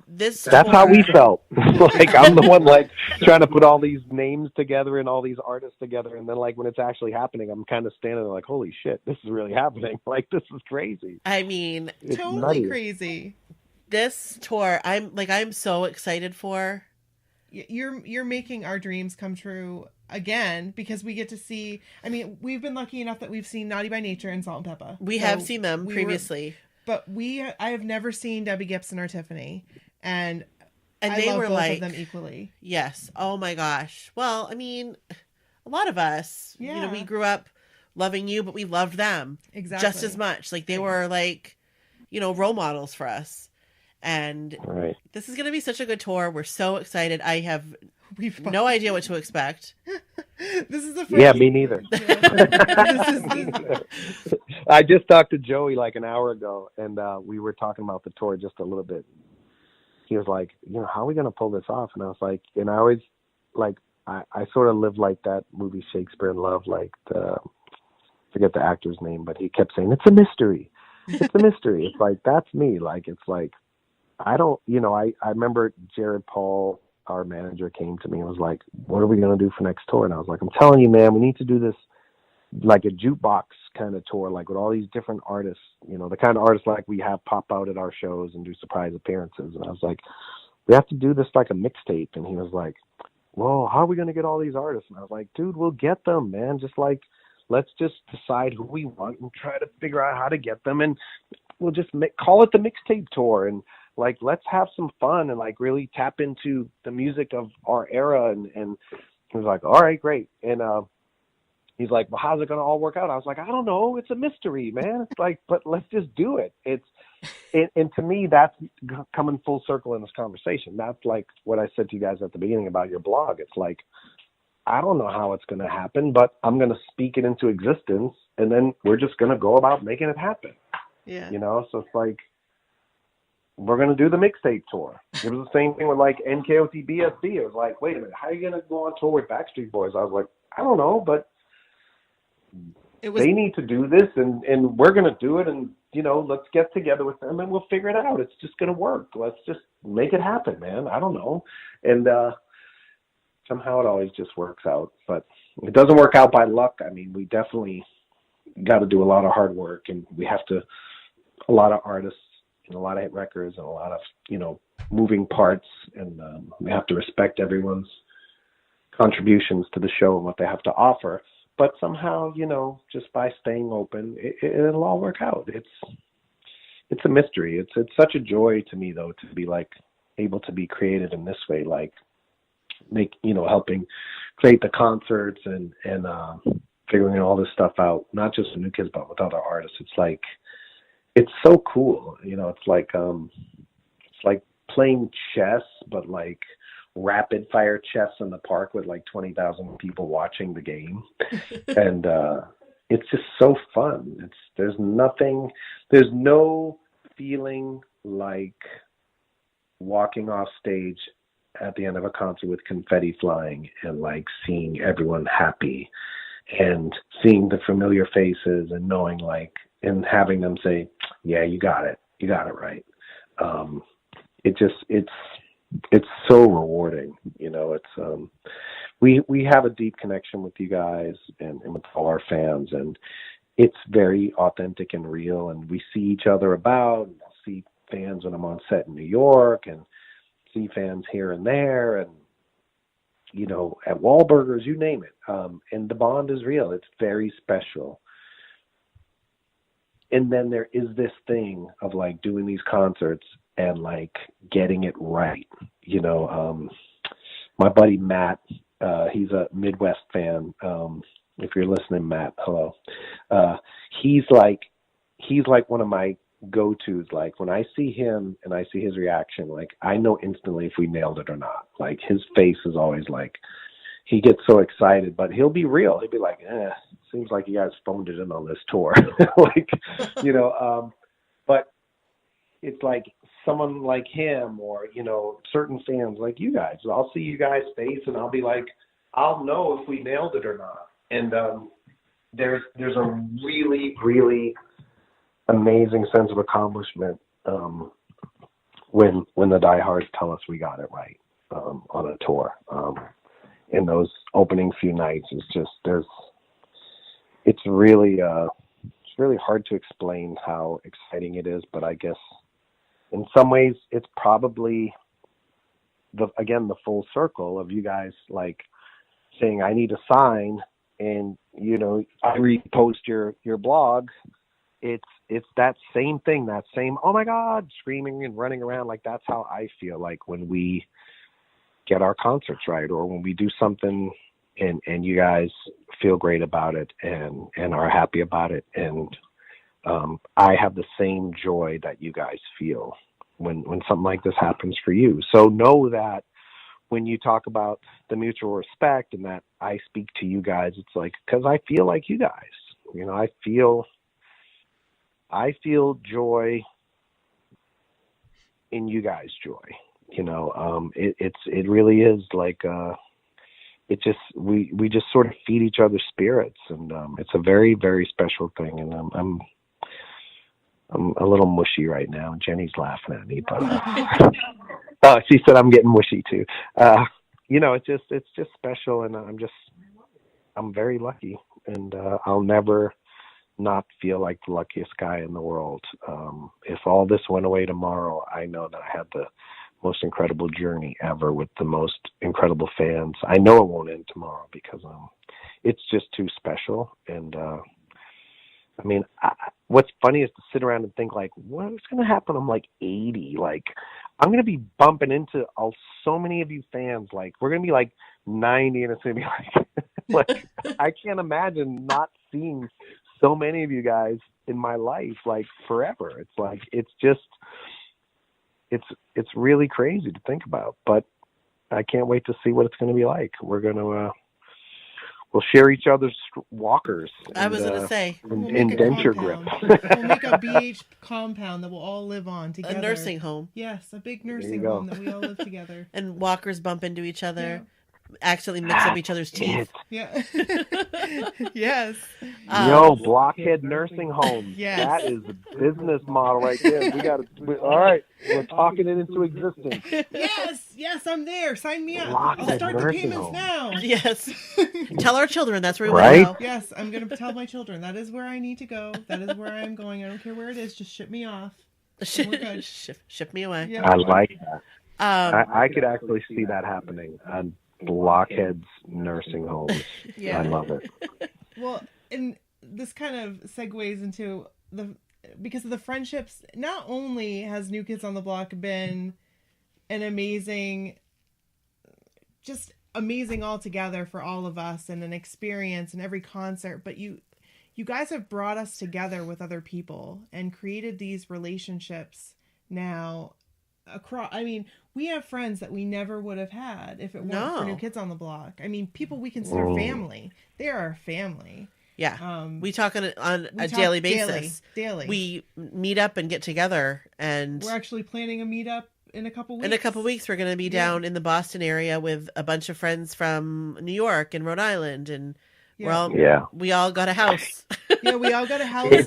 this. That's how we felt. Like I'm the one like trying to put all these names together and all these artists together, and then like when it's actually happening, I'm kind of standing there like, holy shit, this is really happening. Like this is crazy. I mean, it's totally crazy. This tour, I'm so excited for. You're making our dreams come true again, because we get to see. I mean, we've been lucky enough that we've seen Naughty by Nature and Salt and Pepper. We have seen them previously. But I have never seen Debbie Gibson or Tiffany, and they love were both like of them equally. Yes. Oh my gosh. Well, I mean, a lot of us, you know, we grew up loving you, but we loved them just as much. Like they were like, you know, role models for us. And this is going to be such a good tour. We're so excited. We've no idea what to expect. This is the first. Yeah, me neither. I just talked to Joey like an hour ago, and we were talking about the tour just a little bit. He was like, you know, how are we going to pull this off? And I was like, and I always, like, I sort of live like that movie Shakespeare in Love, like, forget the actor's name, but he kept saying, it's a mystery. It's a mystery. It's like, that's me. Like, it's like, I don't, you know, I remember Jared Paul, our manager, came to me and was like, what are we going to do for next tour? And I was like, I'm telling you, man, we need to do this like a jukebox kind of tour, like with all these different artists, you know, the kind of artists like we have pop out at our shows and do surprise appearances. And I was like, we have to do this like a mixtape. And he was like, well, how are we going to get all these artists? And I was like, dude, we'll get them, man. Just like, let's just decide who we want and try to figure out how to get them. And we'll just call it the mixtape tour. And like, let's have some fun and like really tap into the music of our era. And he was like, all right, great. And he's like, well, how's it going to all work out? I was like, I don't know. It's a mystery, man. It's like, but let's just do it. And to me, that's coming full circle in this conversation. That's like what I said to you guys at the beginning about your blog. It's like, I don't know how it's going to happen, but I'm going to speak it into existence. And then we're just going to go about making it happen. Yeah. You know, so it's like, we're going to do the mixtape tour. It was the same thing with like NKOT BSB. It was like, wait a minute, how are you going to go on tour with Backstreet Boys? I was like, I don't know, but they need to do this and we're going to do it. And, you know, let's get together with them and we'll figure it out. It's just going to work. Let's just make it happen, man. I don't know. And somehow it always just works out. But it doesn't work out by luck. I mean, we definitely got to do a lot of hard work, and we have to, a lot of artists and a lot of hit records and a lot of, you know, moving parts. And we have to respect everyone's contributions to the show and what they have to offer. But somehow, you know, just by staying open, it'll all work out. It's a mystery. It's such a joy to me, though, to be like able to be creative in this way, like helping create the concerts and figuring all this stuff out, not just with New Kids, but with other artists. It's like, it's so cool. You know, it's like playing chess, but like rapid fire chess in the park with like 20,000 people watching the game. And it's just so fun. There's no feeling like walking off stage at the end of a concert with confetti flying and like seeing everyone happy and seeing the familiar faces and knowing like, and having them say, yeah, you got it right. It's so rewarding. You know, it's, we have a deep connection with you guys and with all our fans. And it's very authentic and real, and we see each other about, and I'll see fans when I'm on set in New York, and see fans here and there, and you know, at Wahlburgers, you name it. And the bond is real. It's very special. And then there is this thing of like doing these concerts and like getting it right. You know, my buddy Matt, he's a Midwest fan. If you're listening, Matt, hello. He's like one of my go-tos. Like when I see him and I see his reaction, like I know instantly if we nailed it or not. Like his face is always like, he gets so excited, but he'll be real. He'll be like, seems like you guys phoned it in on this tour. Like, you know, but it's like someone like him, or, you know, certain fans like you guys, I'll see you guys' face and I'll be like, I'll know if we nailed it or not. And there's a really, really amazing sense of accomplishment when the diehards tell us we got it right on a tour. In those opening few nights, it's really hard to explain how exciting it is. But I guess in some ways it's probably the full circle of you guys like saying I need a sign, and you know I repost your blog. It's that same thing, that same, oh my God, screaming and running around. Like that's how I feel like when we get our concerts right, or when we do something and you guys feel great about it and are happy about it. And I have the same joy that you guys feel when something like this happens for you. So know that when you talk about the mutual respect and that I speak to you guys, it's like, because I feel like you guys, you know, I feel joy in you guys' joy. You know, it really is like it just we just sort of feed each other's spirits, and it's a very, very special thing. And I'm a little mushy right now. Jenny's laughing at me, but she said I'm getting mushy too. You know, it's just special, and I'm very lucky, and I'll never not feel like the luckiest guy in the world. If all this went away tomorrow, I know that I had the most incredible journey ever with the most incredible fans. I know it won't end tomorrow because it's just too special. And I mean, what's funny is to sit around and think like, what's going to happen? I'm like 80. Like I'm going to be bumping into so many of you fans. Like we're going to be like 90, and it's going to be like I can't imagine not seeing so many of you guys in my life, like forever. It's like, it's really crazy to think about, but I can't wait to see what it's going to be like. We're going to, we'll share each other's walkers. I was going to say. We'll denture grip. We'll make a BH compound that we'll all live on together. A nursing home. Yes, a big nursing home that we all live together. And walkers bump into each other. Yeah. Accidentally mix up each other's teeth. Yeah. Yes. Blockhead nursing homes. Yes. That is a business model right there. All right, we're talking it into existence. Yes, I'm there. Sign me up. Blockhead I'll start the payments home. now. Yes. Tell our children that's where we Right? want to go. Yes, I'm going to tell my children that is where I need to go. That is where I'm going. I don't care where it is. Just ship me off. And we're good. Ship me away. Yeah. I like that. I could actually see that happening. Blockheads nursing homes. Yeah. I love it. Well, and this kind of segues into because of the friendships. Not only has New Kids on the Block been an amazing altogether for all of us and an experience in every concert, but you guys have brought us together with other people and created these relationships now across. I mean, we have friends that we never would have had if it weren't for New Kids on the Block. I mean, people we consider family. They are our family. Yeah. We talk on a daily basis. Daily. We meet up and get together, and we're actually planning a meetup in a couple weeks. In a couple weeks, we're going to be down in the Boston area with a bunch of friends from New York and Rhode Island, and we all got a house. Yeah, we all got a house.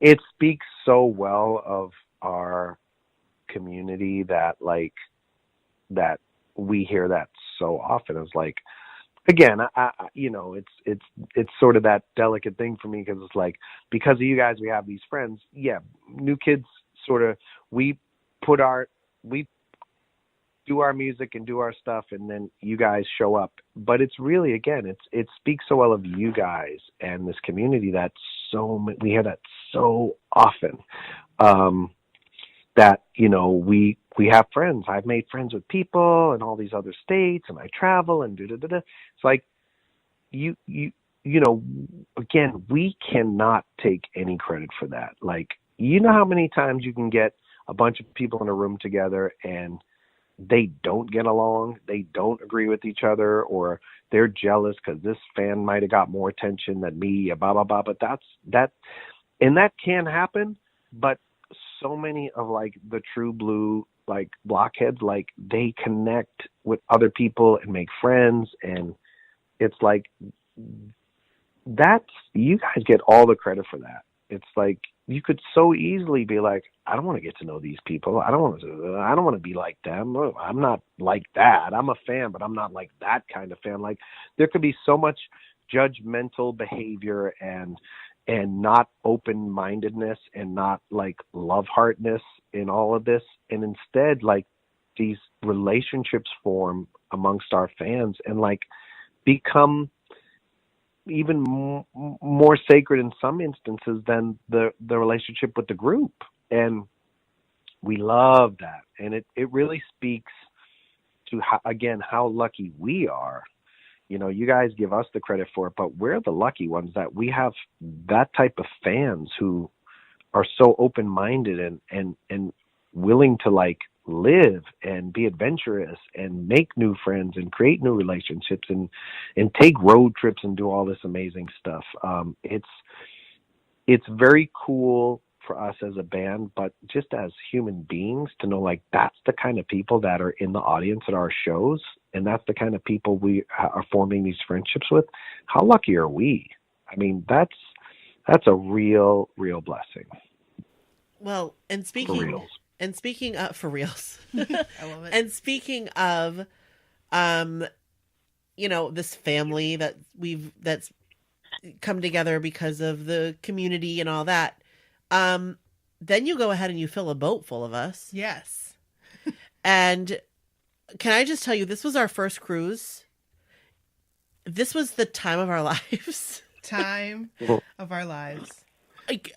It speaks so well of our community that we hear that so often. It's like, again, you know, it's sort of that delicate thing for me because it's like, because of you guys, we have these friends. Yeah, new kids sort of, we do our music and do our stuff, and then you guys show up. But it's really, again, it speaks so well of you guys and this community that we hear that so often. That, you know, we have friends. I've made friends with people in all these other states, and I travel and da-da-da-da. It's like, you know, again, we cannot take any credit for that. Like, you know how many times you can get a bunch of people in a room together and they don't get along, they don't agree with each other, or they're jealous because this fan might have got more attention than me, blah, blah, blah. But that can happen, but so many of like the true blue like blockheads, like they connect with other people and make friends, and it's like you guys get all the credit for that. It's like you could so easily be like, I don't want to get to know these people. I don't want to be like them. I'm not like that. I'm a fan, but I'm not like that kind of fan. Like, there could be so much judgmental behavior and not open-mindedness and not like love-heartedness in all of this. And instead, like, these relationships form amongst our fans and like become even more sacred in some instances than the relationship with the group. And we love that. And it really speaks to how lucky we are. You know, you guys give us the credit for it, but we're the lucky ones that we have that type of fans who are so open-minded and willing to like live and be adventurous and make new friends and create new relationships and take road trips and do all this amazing stuff. It's very cool for us as a band, but just as human beings to know like that's the kind of people that are in the audience at our shows, and that's the kind of people we are forming these friendships with. How lucky are we? I mean, that's a real blessing. Well, and speaking of for reals, I love it. and speaking of, you know, this family that's come together because of the community and all that. Then you go ahead and you fill a boat full of us. Yes. And can I just tell you, this was our first cruise. This was the time of our lives. Time of our lives. Like,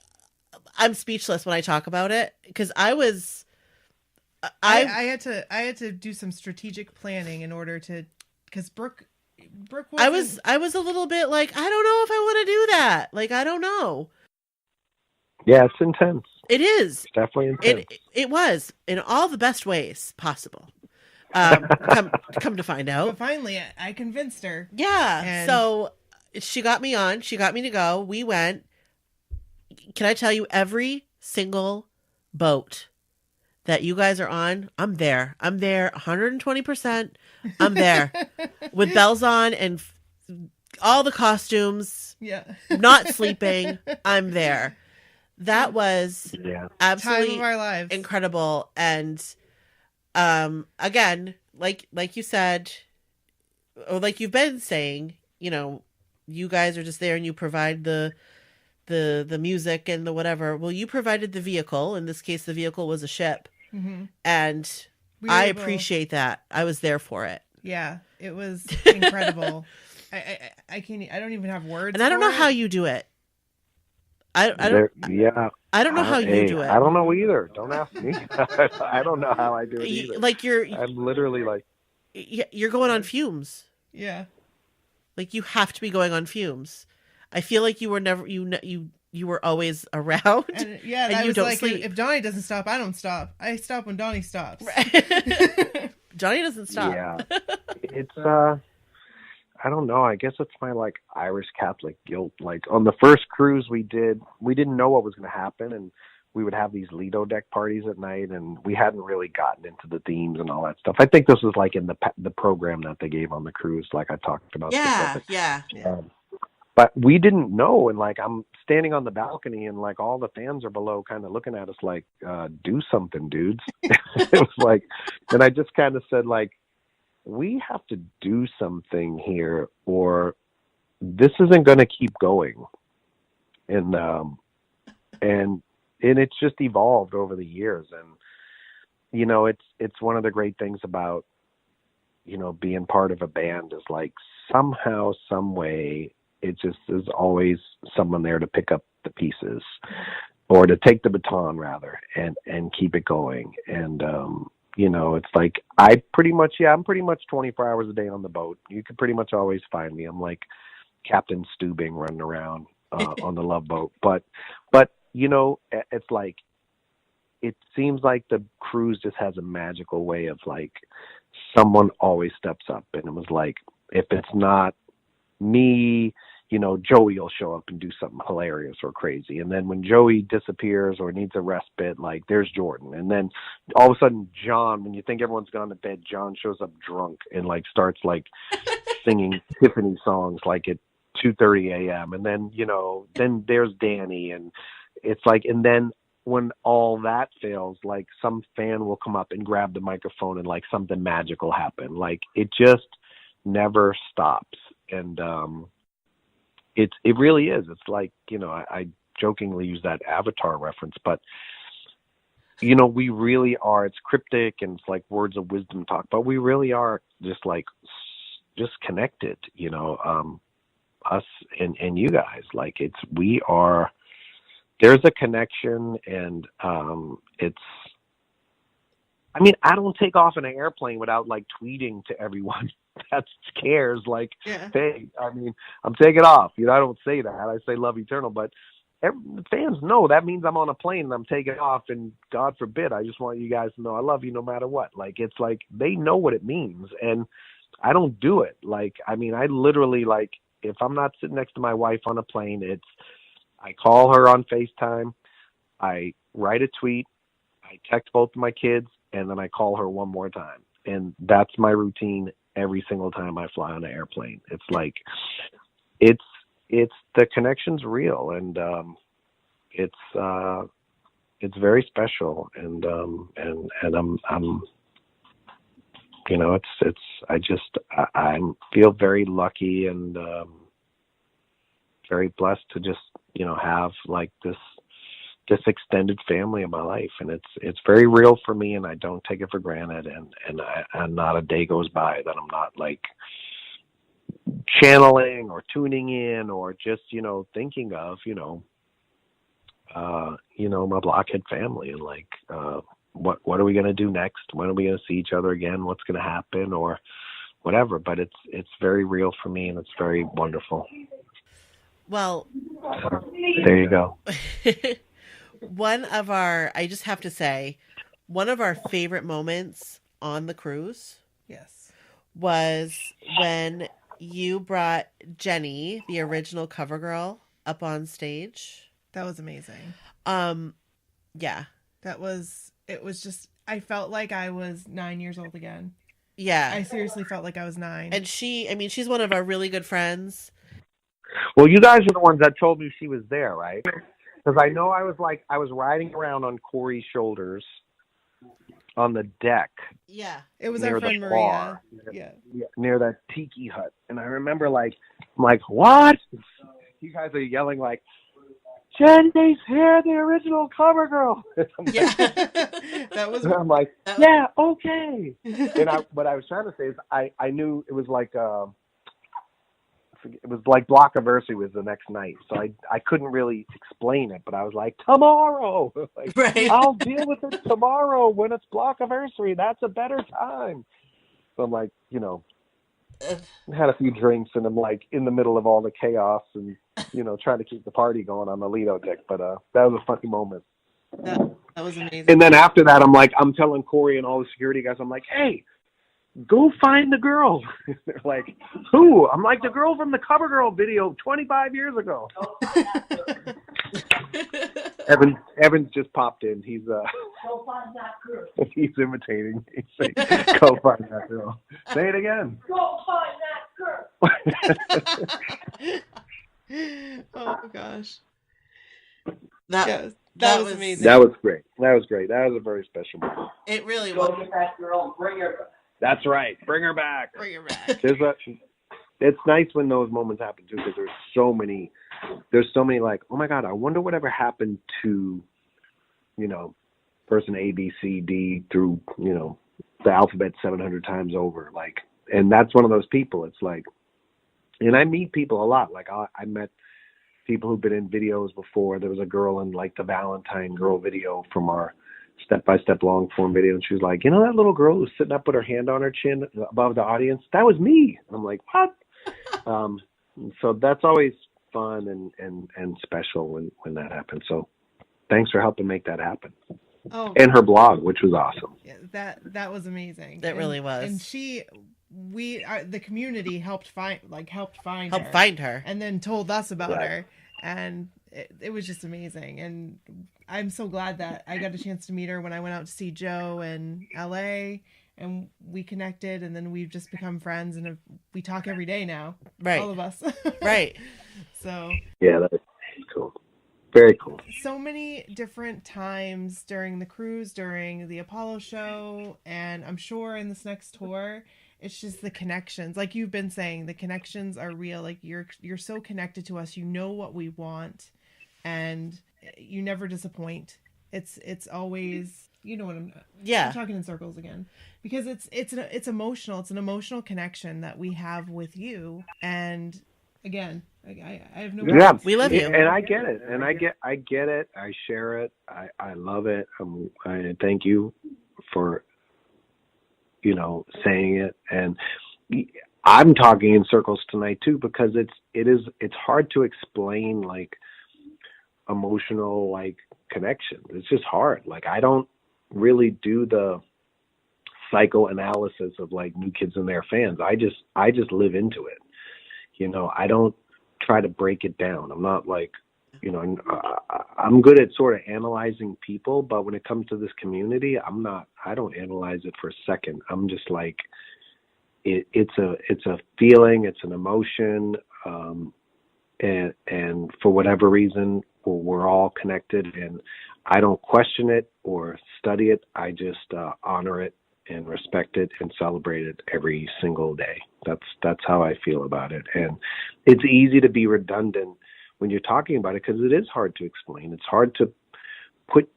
I'm speechless when I talk about it because I had to do some strategic planning in order to, because Brooke wasn't... I was a little bit like, I don't know if I want to do that. Like, I don't know. Yeah, it's intense. It is. It's definitely intense. It was in all the best ways possible. Come to find out. But finally, I convinced her. Yeah. And... so she got me on. She got me to go. We went. Can I tell you, every single boat that you guys are on, I'm there. I'm there 120%. I'm there with bells on and all the costumes. Yeah. Not sleeping. I'm there. That was absolutely time of our lives. Incredible. And again, like you said, or like you've been saying, you know, you guys are just there and you provide the music and the whatever. Well, you provided the vehicle. In this case, the vehicle was a ship. Mm-hmm. And I appreciate that. I was there for it. Yeah, it was incredible. I don't even have words. And I don't know how you do it. I don't know how you do it. I don't know either. Don't ask me. I don't know how I do it either. Like I'm literally like, you're going on fumes. Yeah. Like you have to be going on fumes. I feel like you were never you were always around. And, yeah, and I was like, if Donnie doesn't stop, I don't stop. I stop when Donnie stops. Right. Donnie doesn't stop. Yeah. It's I don't know. I guess it's my like Irish Catholic guilt. Like on the first cruise we didn't know what was going to happen, and we would have these Lido deck parties at night, and we hadn't really gotten into the themes and all that stuff. I think this was like in the program that they gave on the cruise, like I talked about. Yeah. But we didn't know, and like I'm standing on the balcony, and like all the fans are below, kind of looking at us like, "Do something, dudes." It was like, and I just kind of said like, we have to do something here, or this isn't going to keep going. And it's just evolved over the years. And, you know, it's one of the great things about, you know, being part of a band is like somehow, some way, it just is always someone there to pick up the pieces, or to take the baton rather, and keep it going. And, you know, it's like, I'm pretty much 24 hours a day on the boat. You can pretty much always find me. I'm like Captain Stubing running around on the Love Boat. But, you know, it's like, it seems like the cruise just has a magical way of like, someone always steps up. And it was like, if it's not me, you know, Joey will show up and do something hilarious or crazy. And then when Joey disappears or needs a respite, like there's Jordan. And then all of a sudden, John, when you think everyone's gone to bed, John shows up drunk and like starts like singing Tiffany songs like at 2:30 a.m. And then, you know, then there's Danny. And it's like, and then when all that fails, like some fan will come up and grab the microphone and like something magical happen. Like it just never stops. And, it really is. It's like, you know, I jokingly use that Avatar reference, but you know, we really are, it's cryptic and it's like words of wisdom talk, but we really are just like, just connected, you know, us and you guys, like there's a connection. And, I mean, I don't take off in an airplane without like tweeting to everyone that cares, like, hey, I mean, I'm taking off. You know, I don't say that. I say love eternal, but the fans know that means I'm on a plane and I'm taking off. And God forbid, I just want you guys to know I love you no matter what. Like, it's like they know what it means, and I don't do it. Like, I mean, I literally, like, if I'm not sitting next to my wife on a plane, I call her on FaceTime, I write a tweet, I text both of my kids, and then I call her one more time. And that's my routine every single time I fly on an airplane. It's like, it's the connection's real, and it's very special. And I'm, you know, I feel very lucky and very blessed to just, you know, have like this extended family in my life, and it's very real for me, and I don't take it for granted, and not a day goes by that I'm not like channeling or tuning in or just, you know, thinking of, you know, my Blockhead family, and like, what are we going to do next? When are we going to see each other again? What's going to happen or whatever? But it's very real for me, and it's very wonderful. Well, there you go. I just have to say, one of our favorite moments on the cruise, yes, was when you brought Jenny, the original cover girl, up on stage. That was amazing. Yeah. It was just, I felt like I was 9 years old again. Yeah. I seriously felt like I was 9. And she's one of our really good friends. Well, you guys are the ones that told me she was there, right? Because I know I was riding around on Corey's shoulders on the deck. Yeah. It was our friend Maria. Yeah. Near that tiki hut. And I remember I'm like, what? You guys are yelling like, Jenny's here, the original cover girl. Yeah. I'm like, yeah, okay. And what I was trying to say is I knew it was like, it was like Blockiversary was the next night, so I couldn't really explain it, but I was like, tomorrow, like, right. I'll deal with it tomorrow when it's Blockiversary. That's a better time. So I'm like, you know, had a few drinks, and I'm like in the middle of all the chaos, and you know, trying to keep the party going on the Lido deck. But that was a funny moment. That was amazing. And then after that, I'm telling Corey and all the security guys, I'm like, hey, go find the girl. They're like, who? I'm like, the girl from the Cover Girl video 25 years ago. Evans just popped in. He's go find that girl. He's imitating me. He's saying, go find that girl. Say it again. Go find that girl. Oh gosh. That was amazing. That was great. That was a very special moment. It really was. Go get that girl and bring her That's right. Bring her back. Bring her back. It's nice when those moments happen too, because there's so many like, oh my God, I wonder whatever happened to, person A, B, C, D through, the alphabet 700 times over. Like, and that's one of those people. It's like, and I meet people a lot. Like I met people who've been in videos before. There was a girl in like the Valentine girl video from our step-by-step long form video. And she was like, that little girl who's sitting up with her hand on her chin above the audience, that was me. And I'm like, what? So that's always fun and special when that happens. So thanks for helping make that happen. Oh, and her blog, which was awesome. Yeah, that was amazing. That really was. And the community helped find her, and then told us about her, and it was just amazing. And I'm so glad that I got a chance to meet her when I went out to see Joe in LA, and we connected, and then we've just become friends, and we talk every day now. Right. All of us. Right. So. Yeah, that's cool. Very cool. So many different times during the cruise, during the Apollo show, and I'm sure in this next tour, it's just the connections. Like you've been saying, the connections are real. Like you're so connected to us. You know what we want, and you never disappoint. It's always, what I'm talking in circles again, because it's emotional. It's an emotional connection that we have with you, and again, I have no. Yeah, we love you, and I get it, and I get it. I share it. I love it. I thank you for saying it, and I'm talking in circles tonight too, because it's hard to explain like emotional like connection. It's just hard. Like I don't really do the psychoanalysis of like New Kids and their fans. I just live into it. I don't try to break it down. I'm not like, I'm good at sort of analyzing people, but when it comes to this community, I don't analyze it for a second. I'm just like, it's a feeling, it's an emotion. And for whatever reason, we're all connected, and I don't question it or study it. I just honor it and respect it and celebrate it every single day. That's how I feel about it. And it's easy to be redundant when you're talking about it, because it is hard to explain. It's hard to put,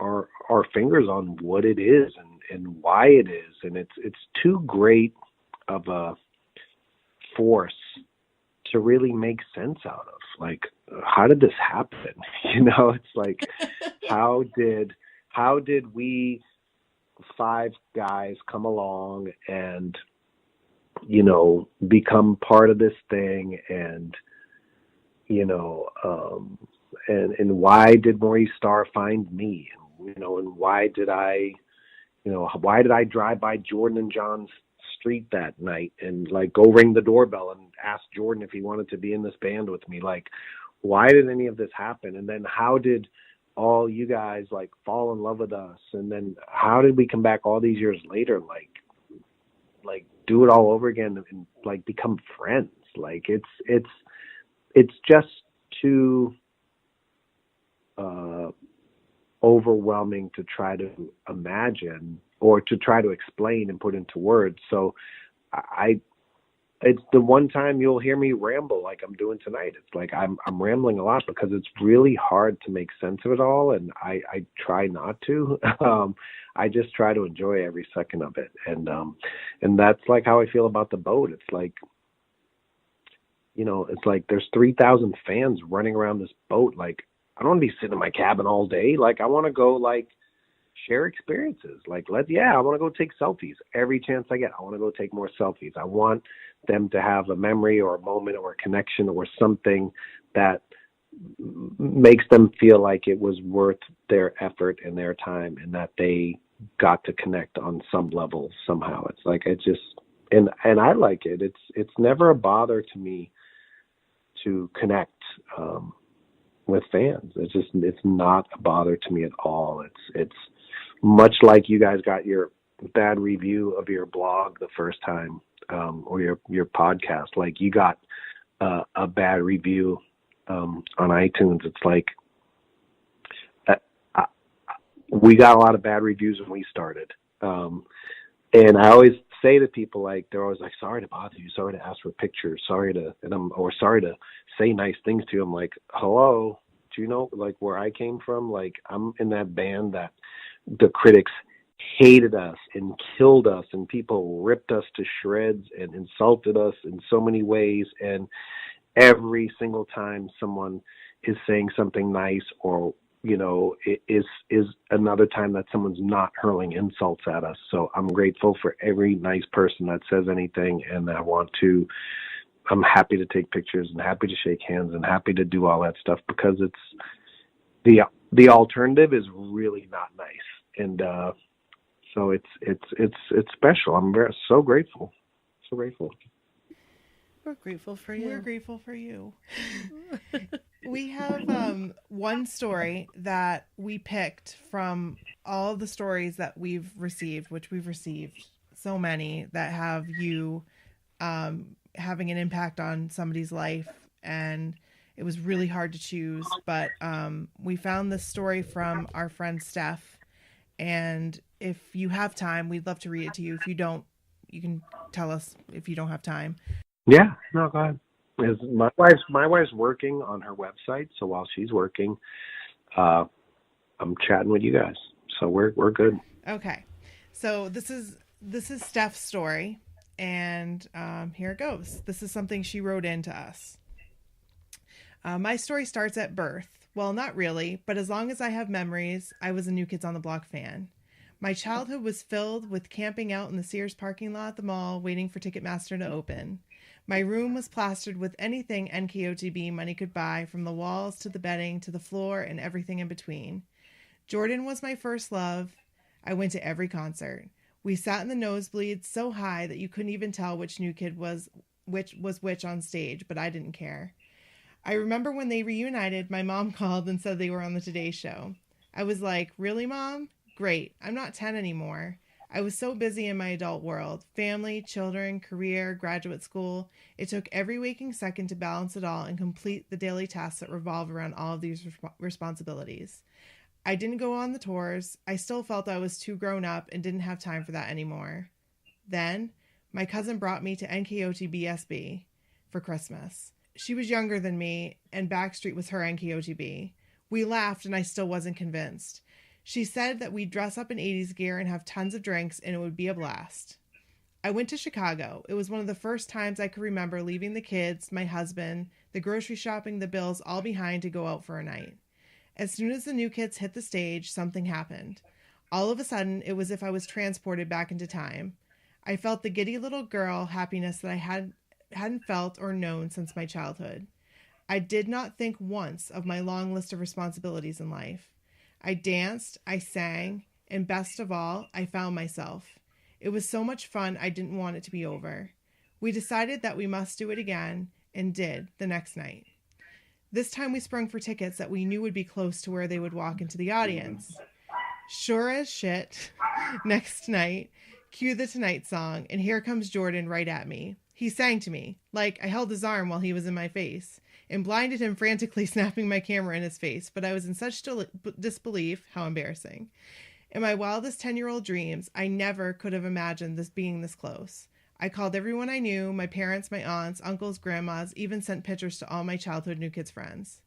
our fingers on what it is and why it is. And it's too great of a force to really make sense out of. Like, how did this happen? It's like, how did we 5 guys come along and become part of this thing, and and why did Maurice Starr find me, and why did I drive by Jordan and John's street that night and like go ring the doorbell and ask Jordan if he wanted to be in this band with me? Like, why did any of this happen? And then how did all you guys like fall in love with us? And then how did we come back all these years later, like do it all over again and like become friends? Like it's just too overwhelming to try to imagine or to try to explain and put into words. So it's the one time you'll hear me ramble like I'm doing tonight. It's like I'm rambling a lot because it's really hard to make sense of it all, and I try not to. I just try to enjoy every second of it, and that's like how I feel about the boat. It's like, it's like there's 3,000 fans running around this boat. Like, I don't want to be sitting in my cabin all day. Like, I want to go like share experiences. Like, I want to go take selfies every chance I get. I want to go take more selfies. I want them to have a memory or a moment or a connection or something that makes them feel like it was worth their effort and their time, and that they got to connect on some level somehow. It's like, and I like it. It's never a bother to me to connect with fans. It's not a bother to me at all. It's much like you guys got your bad review of your blog the first time, or your podcast. Like, you got a bad review on iTunes. It's like, we got a lot of bad reviews when we started. And I always say to people, like, they're always like, sorry to bother you, sorry to ask for pictures, sorry to say nice things to you. I'm like, hello, do you know, like, where I came from? Like, I'm in that band that the critics hated us and killed us, and people ripped us to shreds and insulted us in so many ways. And every single time someone is saying something nice, or it is another time that someone's not hurling insults at us. So I'm grateful for every nice person that says anything, and I'm happy to take pictures and happy to shake hands and happy to do all that stuff, because it's the alternative is really not nice. And so it's special. I'm so grateful. So grateful. We're grateful for you. We're grateful for you. We have one story that we picked from all the stories that we've received, which we've received so many that have you having an impact on somebody's life. And it was really hard to choose, but we found this story from our friend Steph. And if you have time, we'd love to read it to you. If you don't, you can tell us if you don't have time. Yeah, no, go ahead. My wife's working on her website, so while she's working, I'm chatting with you guys. So we're good. Okay, so this is Steph's story, and here it goes. This is something she wrote in to us. My story starts at birth. Well, not really, but as long as I have memories, I was a New Kids on the Block fan. My childhood was filled with camping out in the Sears parking lot at the mall, waiting for Ticketmaster to open. My room was plastered with anything NKOTB money could buy, from the walls to the bedding to the floor and everything in between. Jordan was my first love. I went to every concert. We sat in the nosebleeds so high that you couldn't even tell which new kid was which on stage, but I didn't care. I remember when they reunited, my mom called and said they were on the Today Show. I was like, really, Mom? Great. I'm not 10 anymore. I was so busy in my adult world. Family, children, career, graduate school. It took every waking second to balance it all and complete the daily tasks that revolve around all of these responsibilities. I didn't go on the tours. I still felt I was too grown up and didn't have time for that anymore. Then, my cousin brought me to NKOTB-SB for Christmas. She was younger than me, and Backstreet was her NKOTB. We laughed, and I still wasn't convinced. She said that we'd dress up in 80s gear and have tons of drinks, and it would be a blast. I went to Chicago. It was one of the first times I could remember leaving the kids, my husband, the grocery shopping, the bills all behind to go out for a night. As soon as the New Kids hit the stage, something happened. All of a sudden, it was as if I was transported back into time. I felt the giddy little girl happiness that I hadn't felt or known since my childhood. I did not think once of my long list of responsibilities in life. I danced, I sang, and best of all, I found myself. It was so much fun, I didn't want it to be over. We decided that we must do it again, and did, the next night. This time we sprung for tickets that we knew would be close to where they would walk into the audience. Sure as shit, next night, cue the Tonight song, and here comes Jordan right at me. He sang to me, like I held his arm while he was in my face, and blinded him frantically snapping my camera in his face, but I was in such disbelief, how embarrassing. In my wildest 10-year-old dreams, I never could have imagined this being this close. I called everyone I knew, my parents, my aunts, uncles, grandmas, even sent pictures to all my childhood New Kids friends.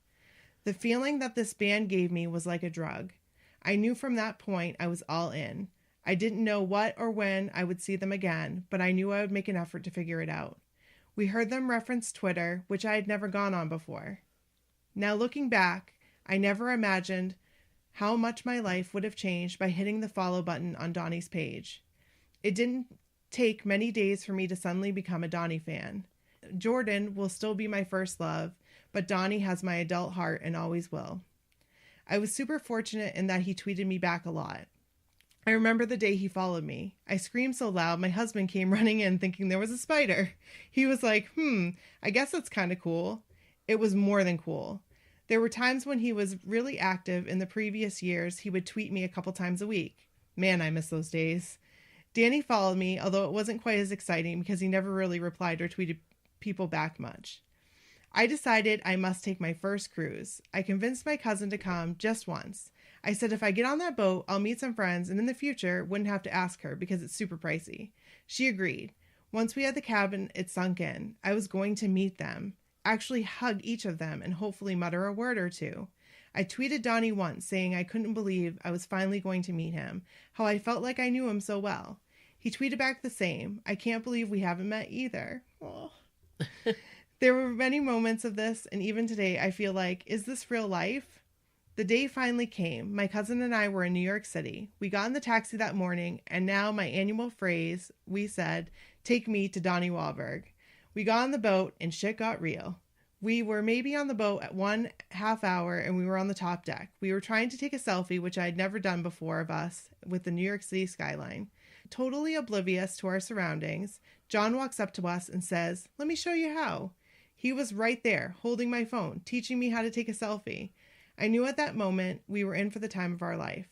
The feeling that this band gave me was like a drug. I knew from that point I was all in. I didn't know what or when I would see them again, but I knew I would make an effort to figure it out. We heard them reference Twitter, which I had never gone on before. Now looking back, I never imagined how much my life would have changed by hitting the follow button on Donnie's page. It didn't take many days for me to suddenly become a Donnie fan. Jordan will still be my first love, but Donnie has my adult heart and always will. I was super fortunate in that he tweeted me back a lot. I remember the day he followed me. I screamed so loud, my husband came running in thinking there was a spider. He was like, I guess that's kind of cool. It was more than cool. There were times when he was really active. In the previous years, he would tweet me a couple times a week. Man, I miss those days. Danny followed me, although it wasn't quite as exciting because he never really replied or tweeted people back much. I decided I must take my first cruise. I convinced my cousin to come just once. I said if I get on that boat, I'll meet some friends and in the future wouldn't have to ask her because it's super pricey. She agreed. Once we had the cabin, it sunk in. I was going to meet them, actually hug each of them and hopefully mutter a word or two. I tweeted Donnie once saying I couldn't believe I was finally going to meet him, how I felt like I knew him so well. He tweeted back the same. I can't believe we haven't met either. Oh. There were many moments of this, and even today I feel like, is this real life? The day finally came. My cousin and I were in New York City. We got in the taxi that morning, and now my annual phrase, we said, take me to Donnie Wahlberg. We got on the boat, and shit got real. We were maybe on the boat at 1.5 hours, and we were on the top deck. We were trying to take a selfie, which I had never done before of us, with the New York City skyline. Totally oblivious to our surroundings, John walks up to us and says, let me show you how. He was right there, holding my phone, teaching me how to take a selfie. I knew at that moment we were in for the time of our life.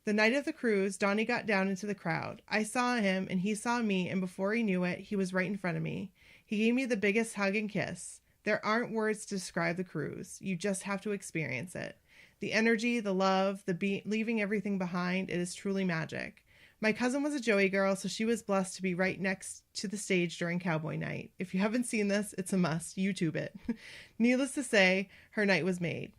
The night of the cruise, Donnie got down into the crowd. I saw him, and he saw me, and before he knew it, he was right in front of me. He gave me the biggest hug and kiss. There aren't words to describe the cruise. You just have to experience it. The energy, the love, leaving everything behind, it is truly magic. My cousin was a Joey girl, so she was blessed to be right next to the stage during Cowboy Night. If you haven't seen this, it's a must. YouTube it. Needless to say, her night was made.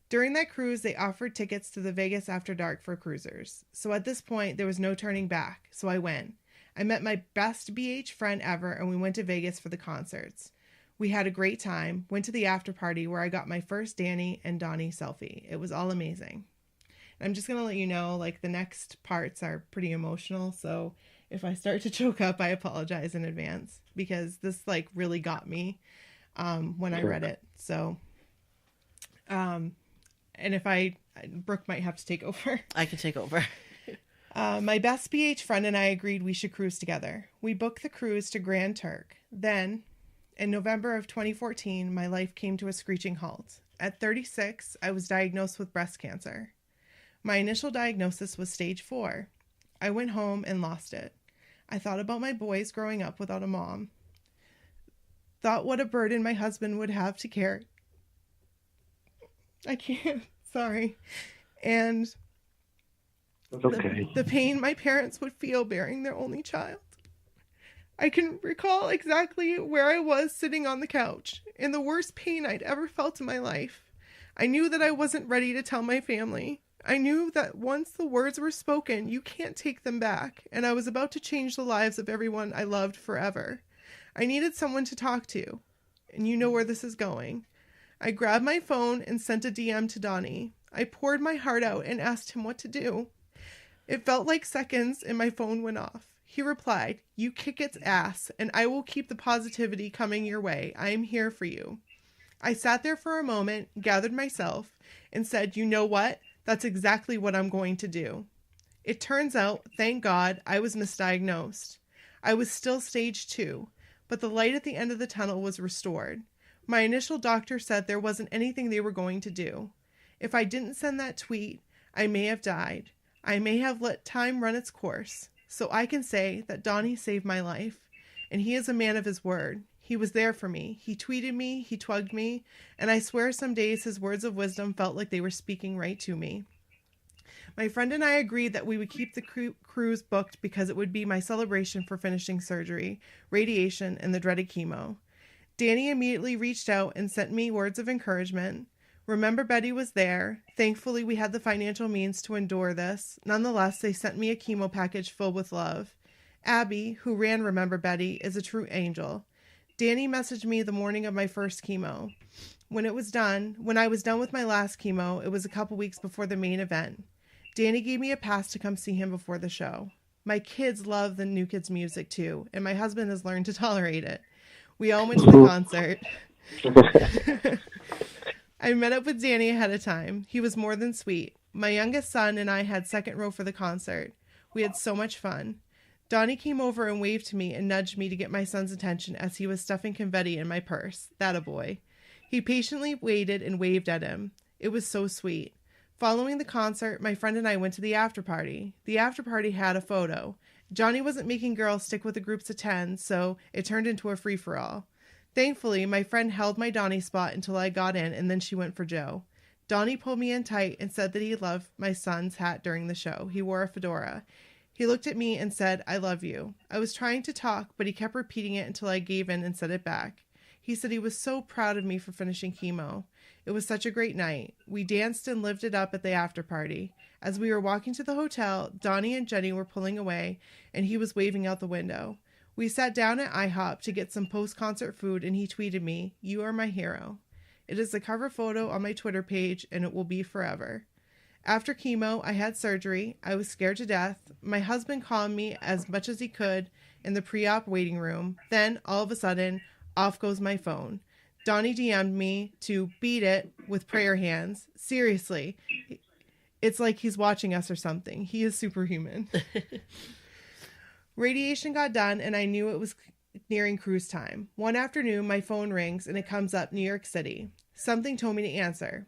During that cruise, they offered tickets to the Vegas After Dark for cruisers. So at this point, there was no turning back, so I went. I met my best BH friend ever, and we went to Vegas for the concerts. We had a great time, went to the after party where I got my first Danny and Donnie selfie. It was all amazing. I'm just going to let you know, like, the next parts are pretty emotional, so if I start to choke up, I apologize in advance, because this, like, really got me when I read it. So, and if Brooke might have to take over. I can take over. My best BH friend and I agreed we should cruise together. We booked the cruise to Grand Turk. Then, in November of 2014, my life came to a screeching halt. At 36, I was diagnosed with breast cancer. My initial diagnosis was stage 4. I went home and lost it. I thought about my boys growing up without a mom. Thought what a burden my husband would have to carry. I can't, sorry. And okay. the pain my parents would feel bearing their only child. I can recall exactly where I was sitting on the couch, in the worst pain I'd ever felt in my life. I knew that I wasn't ready to tell my family. I knew that once the words were spoken, you can't take them back, and I was about to change the lives of everyone I loved forever. I needed someone to talk to, and you know where this is going. I grabbed my phone and sent a DM to Donnie. I poured my heart out and asked him what to do. It felt like seconds, and my phone went off. He replied, "You kick its ass, and I will keep the positivity coming your way. I am here for you." I sat there for a moment, gathered myself, and said, you know what? That's exactly what I'm going to do. It turns out, thank God, I was misdiagnosed. I was still stage 2, but the light at the end of the tunnel was restored. My initial doctor said there wasn't anything they were going to do. If I didn't send that tweet, I may have died. I may have let time run its course. So I can say that Donnie saved my life, and he is a man of his word. He was there for me. He tweeted me, he tugged me, and I swear some days his words of wisdom felt like they were speaking right to me. My friend and I agreed that we would keep the cruise booked because it would be my celebration for finishing surgery, radiation, and the dreaded chemo. Danny immediately reached out and sent me words of encouragement. Remember Betty was there. Thankfully, we had the financial means to endure this. Nonetheless, they sent me a chemo package filled with love. Abby, who ran Remember Betty, is a true angel. Danny messaged me the morning of my first chemo. When I was done with my last chemo, it was a couple weeks before the main event. Danny gave me a pass to come see him before the show. My kids love the New Kids music too, and my husband has learned to tolerate it. We all went to the concert. I met up with Danny ahead of time. He was more than sweet. My youngest son and I had second row for the concert. We had so much fun. Donnie came over and waved to me and nudged me to get my son's attention as he was stuffing confetti in my purse. That a boy. He patiently waited and waved at him. It was so sweet. Following the concert, my friend and I went to the after party. The after party had a photo. Johnny wasn't making girls stick with the groups of 10, so it turned into a free-for-all. Thankfully, my friend held my Donnie spot until I got in, and then she went for Joe. Donnie pulled me in tight and said that he loved my son's hat during the show. He wore a fedora. He looked at me and said, "I love you." I was trying to talk, but he kept repeating it until I gave in and said it back. He said he was so proud of me for finishing chemo. It was such a great night. We danced and lived it up at the after party. As we were walking to the hotel, Donnie and Jenny were pulling away, and he was waving out the window. We sat down at IHOP to get some post-concert food, and he tweeted me, "You are my hero." It is the cover photo on my Twitter page, and it will be forever. After chemo, I had surgery. I was scared to death. My husband calmed me as much as he could in the pre-op waiting room. Then, all of a sudden, off goes my phone. Donnie DM'd me to beat it with prayer hands. Seriously, it's like he's watching us or something. He is superhuman. Radiation got done, and I knew it was nearing cruise time. One afternoon, my phone rings, and it comes up New York City. Something told me to answer.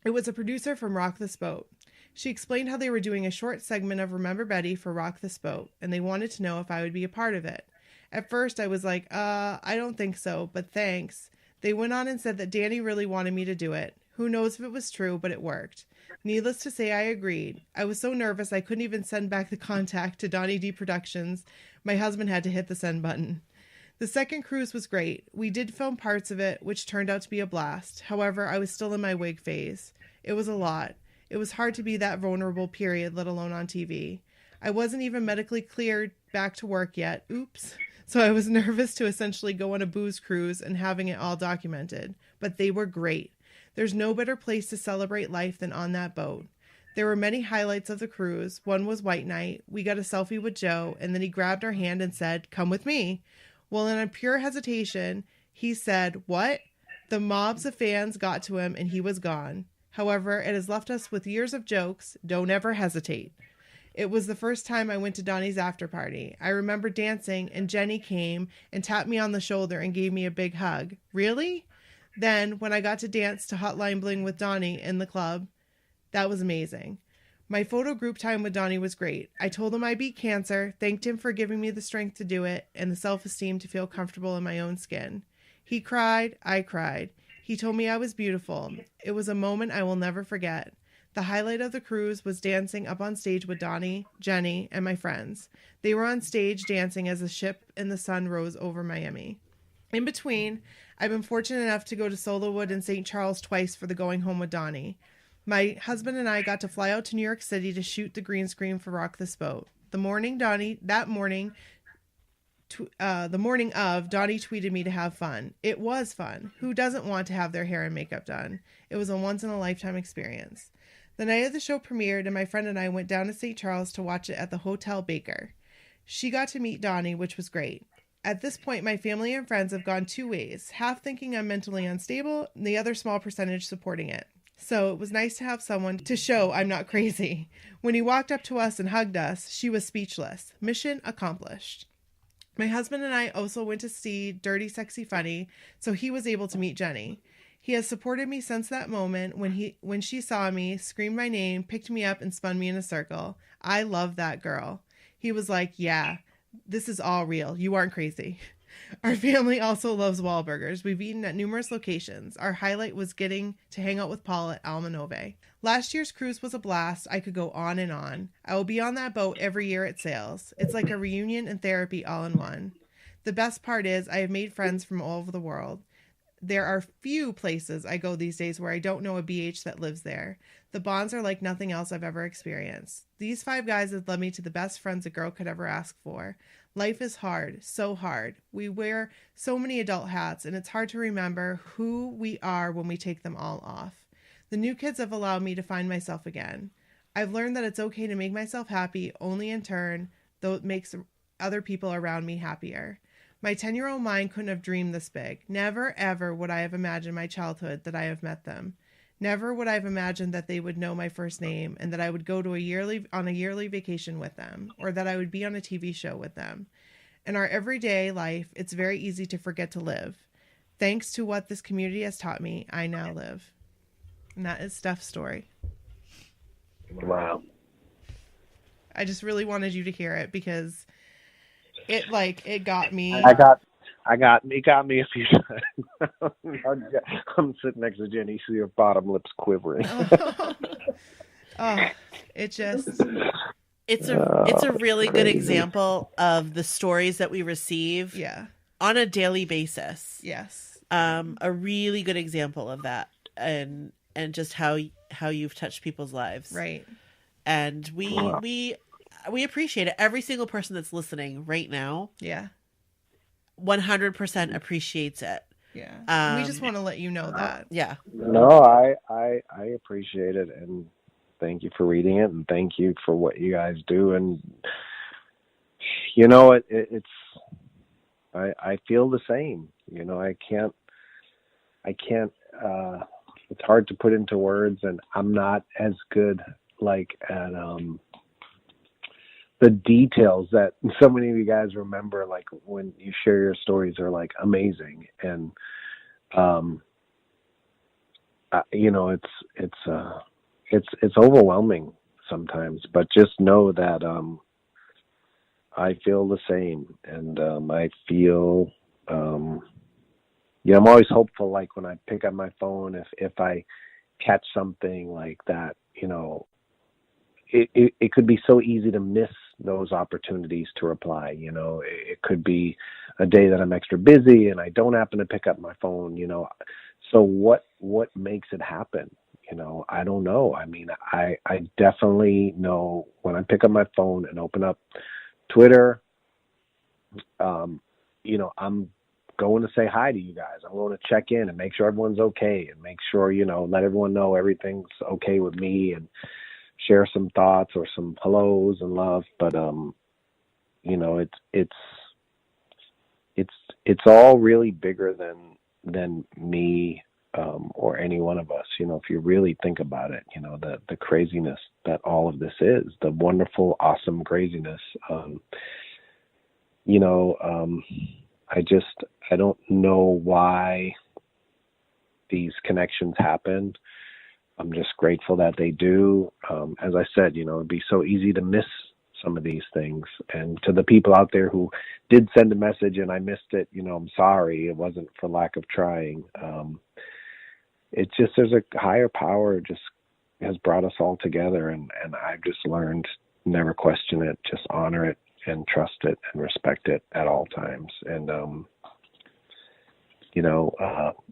It was a producer from Rock This Boat. She explained how they were doing a short segment of Remember Betty for Rock This Boat, and they wanted to know if I would be a part of it. At first, I was like, I don't think so, but thanks. They went on and said that Danny really wanted me to do it. Who knows if it was true, but it worked. Needless to say, I agreed. I was so nervous I couldn't even send back the contact to Donnie D Productions. My husband had to hit the send button. The second cruise was great. We did film parts of it, which turned out to be a blast. However, I was still in my wig phase. It was a lot. It was hard to be that vulnerable, period, let alone on TV. I wasn't even medically cleared back to work yet. Oops. So I was nervous to essentially go on a booze cruise and having it all documented. But they were great. There's no better place to celebrate life than on that boat. There were many highlights of the cruise. One was White Night. We got a selfie with Joe, and then he grabbed our hand and said, "Come with me." Well, in a pure hesitation, he said, "What?" The mobs of fans got to him, and he was gone. However, it has left us with years of jokes. Don't ever hesitate. It was the first time I went to Donnie's after party. I remember dancing, and Jenny came and tapped me on the shoulder and gave me a big hug. Really? Then, when I got to dance to Hotline Bling with Donnie in the club, that was amazing. My photo group time with Donnie was great. I told him I beat cancer, thanked him for giving me the strength to do it, and the self-esteem to feel comfortable in my own skin. He cried, I cried. He told me I was beautiful. It was a moment I will never forget. The highlight of the cruise was dancing up on stage with Donnie, Jenny, and my friends. They were on stage dancing as the ship in the sun rose over Miami. In between, I've been fortunate enough to go to Solowood and St. Charles twice for the Going Home with Donnie. My husband and I got to fly out to New York City to shoot the green screen for Rock This Boat. The morning of, Donnie tweeted me to have fun. It was fun. Who doesn't want to have their hair and makeup done? It was a once-in-a-lifetime experience. The night of the show premiered, and my friend and I went down to St. Charles to watch it at the Hotel Baker. She got to meet Donnie, which was great. At this point, my family and friends have gone two ways, half thinking I'm mentally unstable, and the other small percentage supporting it. So it was nice to have someone to show I'm not crazy. When he walked up to us and hugged us, she was speechless. Mission accomplished. My husband and I also went to see Dirty Sexy Funny, so he was able to meet Jenny. He has supported me since that moment when she saw me, screamed my name, picked me up, and spun me in a circle. I love that girl. He was like, "Yeah, this is all real. You aren't crazy." Our family also loves Wahlburgers. We've eaten at numerous locations. Our highlight was getting to hang out with Paul at Almanove. Last year's cruise was a blast. I could go on and on. I will be on that boat every year it sails. It's like a reunion and therapy all in one. The best part is I have made friends from all over the world. There are few places I go these days where I don't know a BH that lives there. The bonds are like nothing else I've ever experienced. These 5 guys have led me to the best friends a girl could ever ask for. Life is hard, so hard. We wear so many adult hats, and it's hard to remember who we are when we take them all off. The new kids have allowed me to find myself again. I've learned that it's okay to make myself happy only in turn, though it makes other people around me happier. My 10-year-old mind couldn't have dreamed this big. Never, ever would I have imagined my childhood that I have met them. Never would I have imagined that they would know my first name and that I would go to on a yearly vacation with them, or that I would be on a TV show with them. In our everyday life, it's very easy to forget to live. Thanks to what this community has taught me, I now live. And that is Steph's story. Wow. I just really wanted you to hear it because it got me. It got me a few times. I'm sitting next to Jenny, see her bottom lips quivering. Oh, it just, It's a really good example of the stories that we receive yeah, on a daily basis. yes. A really good example of that, and just how you've touched people's lives. Right. And we appreciate it. Every single person that's listening right now, Yeah. 100% appreciates it. Yeah. We just want to let you know that. Yeah. No, I appreciate it, and thank you for reading it, and thank you for what you guys do. And you know, it's I feel the same. You know, I can't. It's hard to put into words, and I'm not as good like at the details that so many of you guys remember. Like when you share your stories are like amazing, and you know, it's overwhelming sometimes, but just know that I feel the same, and I feel I'm always hopeful. Like when I pick up my phone, if I catch something like that, you know, it could be so easy to miss those opportunities to reply. You know, it could be a day that I'm extra busy and I don't happen to pick up my phone, you know. So what makes it happen? You know, I don't know. I mean, I definitely know when I pick up my phone and open up Twitter, you know, I'm going to say hi to you guys. I'm going to check in and make sure everyone's okay, and make sure, you know, let everyone know everything's okay with me, and share some thoughts or some hellos and love. But you know, it's all really bigger than me or any one of us. You know, if you really think about it, you know, the craziness that all of this is, the wonderful, awesome craziness. You know, I don't know why these connections happen. I'm just grateful that they do. As I said, you know, it'd be so easy to miss some of these things. And to the people out there who did send a message and I missed it, you know, I'm sorry. It wasn't for lack of trying. It's just, there's a higher power just has brought us all together. And I've just learned, never question it, just honor it and trust it and respect it at all times. And, you know,